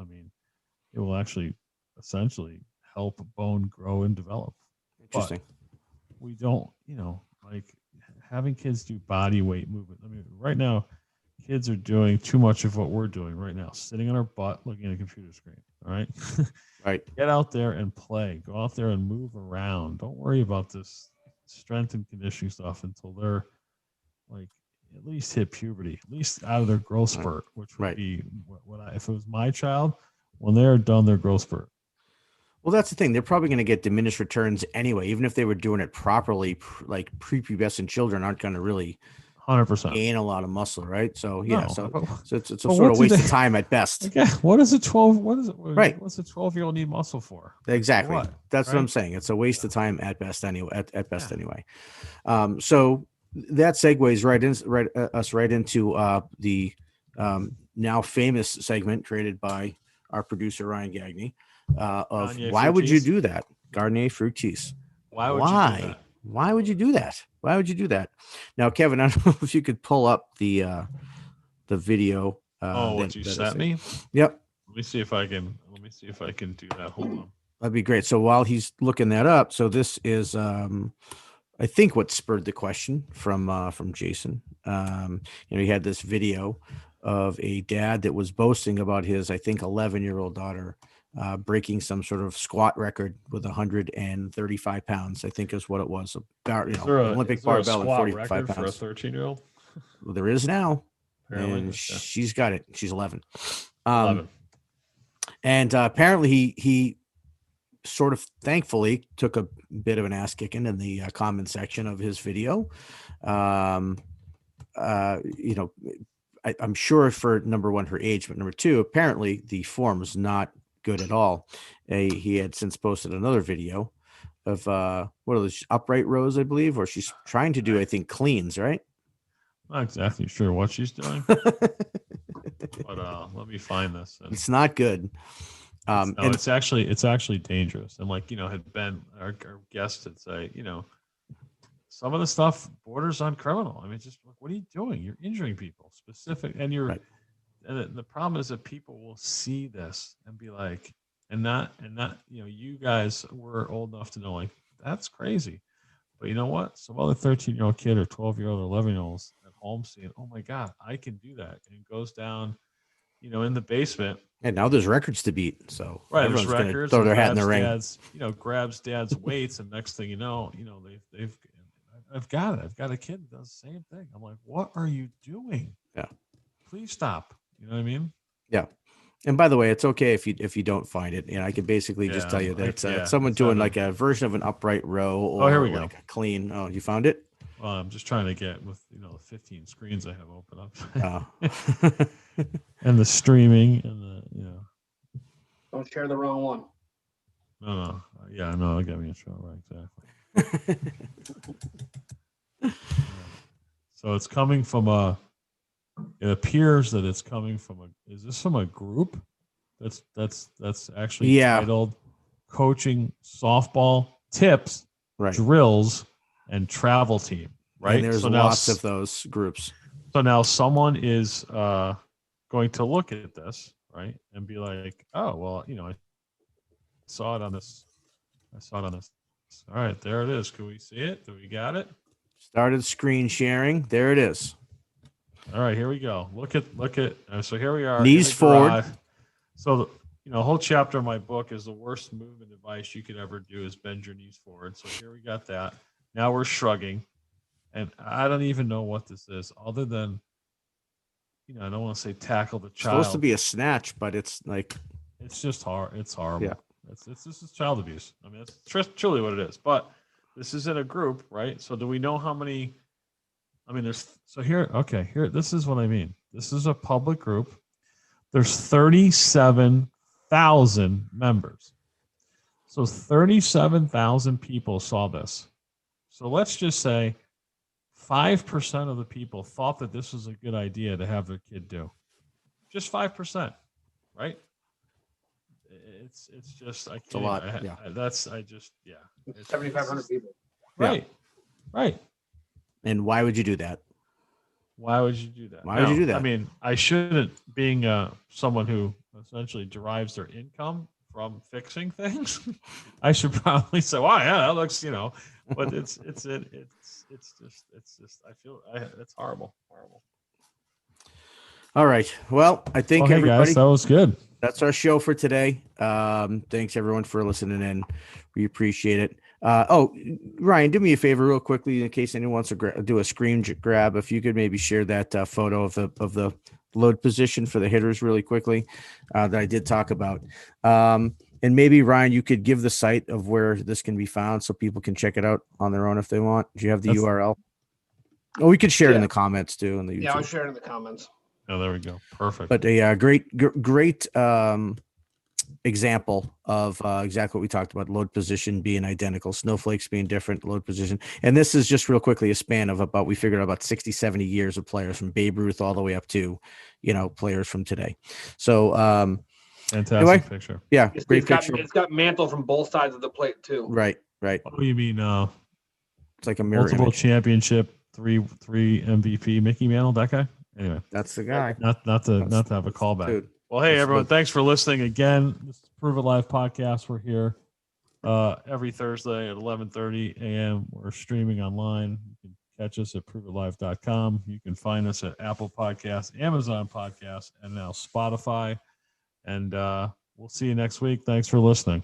It will actually essentially help bone grow and develop. Interesting. But we don't, having kids do body weight movement. Right now, kids are doing too much of what we're doing right now, sitting on our butt looking at a computer screen. All right. Right. Get out there and play. Go out there and move around. Don't worry about this strength and conditioning stuff until they're like at least hit puberty, at least out of their growth spurt, which would Right. be what I, if it was my child, when they're done their growth spurt. Well, that's the thing. They're probably going to get diminished returns anyway, even if they were doing it properly. Like prepubescent children aren't going to really 100%. gain a lot of muscle, right? So yeah, No, so but- it's a but sort what of do waste they- of time at best. Yeah, what is a 12? What is it? Right. What's a 12-year-old need muscle for? Exactly. What, That's what I'm right? saying. It's a waste of time at best anyway. At best Yeah. anyway. So that segues right into the now famous segment created by our producer Ryan Gagne of Garnier why would you Fructis? do that? Garnier Fructis. Why would you do that? Why would you do that? Why would you do that? Now, Kevin, I don't know if you could pull up the video. What you that I sent me? Yep. Let me see if I can. Let me see if I can do that. Hold on. That'd be great. So while he's looking that up, so this is I think what spurred the question from Jason. He had this video of a dad that was boasting about his, I think, 11-year-old daughter breaking some sort of squat record with 135 pounds, I think is what it was. About, Is there a Olympic is there a barbell and squat 45 record pounds. for a 13-year-old? Well, there is now. Apparently, And okay. she's got it. She's 11. 11. And apparently he sort of thankfully took a bit of an ass kicking in the comment section of his video. I'm sure for number one, her age, but number two, apparently the form was not good at all. He had since posted another video of what are those upright rows, I believe, or she's trying to do, I think, cleans, right? Not exactly sure what she's doing, but let me find this. And It's not good. no, And it's actually dangerous. And had been our guest had say, some of the stuff borders on criminal. I mean, just like, what are you doing? You're injuring people specific, and you're, Right. and the problem is that people will see this and be like, and not, you guys were old enough to know, like, that's crazy. But you know what? Some other 13-year-old kid or 12-year-old or 11-year-olds at home seeing, oh my God, I can do that. And goes down, in the basement. and now there's records to beat. So Right, there's everyone's going to records. throw and their hat in the grabs ring. grabs dad's weights, and next thing you know, I've got it. I've got a kid that does the same thing. I'm like, what are you doing? Yeah. Please stop. You know what I mean? Yeah. And by the way, it's okay if you don't find it. I can basically just Yeah, tell you that like, it's yeah, someone it's doing on a- like a version of an upright row or here we go. like a clean. Oh, you found it? Well, I'm just trying to get with the 15 screens I have open up, Oh. and the streaming, and the Don't share the wrong one. no, yeah, no, get me in trouble. Right, exactly. So it's coming from it appears that it's coming from is this from a group that's actually Yeah. titled Coaching Softball Tips, Right. Drills, and Travel Team, right? And there's so now, lots of those groups. so now someone is going to look at this, right, and be like, oh, well, I saw it on this. All right, there it is. Can we see it? Do we got it? Started screen sharing. There it is. All right, here we go. Look at. So here we are. in Knees the forward. garage. So a whole chapter of my book is the worst movement advice you could ever do is bend your knees forward. So here we got that. Now we're shrugging, and I don't even know what this is, other than, I don't want to say tackle the It's child. supposed to be a snatch, but it's like It's just hard. It's horrible. Yeah. This is child abuse. I mean, it's truly what it is. But this is in a group, right? So do we know how many? I mean, here. This is what I mean. This is a public group. There's 37,000 members. So 37,000 people saw this. So let's just say 5% of the people thought that this was a good idea to have their kid do. Just 5%, right? It's just I can't. a lot, I- yeah. It's 7,500 people. Right. Right. and why would you do that? Why would you do that? Why would you do that? I mean, I shouldn't, being someone who essentially derives their income from fixing things, I should probably say, "Wow, yeah, that looks," but it's just I feel it's horrible. All right. Well, I think Well, hey everybody, guys, that was good. that's our show for today. Thanks everyone for listening in. We appreciate it. Oh, Ryan, do me a favor real quickly in case anyone wants to do a screen grab. If you could maybe share that photo of the load position for the hitters really quickly that I did talk about. And maybe Ryan, you could give the site of where this can be found so people can check it out on their own if they want. Do you have the URL? Oh, we could share it in the comments too. On the YouTube. Yeah, I'll share it in the comments. Oh, there we go. Perfect. But a great example of exactly what we talked about: load position being identical, snowflakes being different, load position. And this is just real quickly a span of we figured out about 60, 70 years of players from Babe Ruth all the way up to, players from today. So, fantastic anyway, picture. Yeah, great picture. It's got Mantle from both sides of the plate too. Right. Oh, you mean It's like a mirror multiple image. championship, three MVP, Mickey Mantle, that guy? Anyway, That's the guy. not to have a callback. Dude. Well, hey Let's everyone, look. thanks for listening again. This is Prove It Live podcast. We're here every Thursday at 11:30 a.m. We're streaming online. You can catch us at proveitlive.com. You can find us at Apple Podcasts, Amazon Podcasts, and now Spotify. And we'll see you next week. Thanks for listening.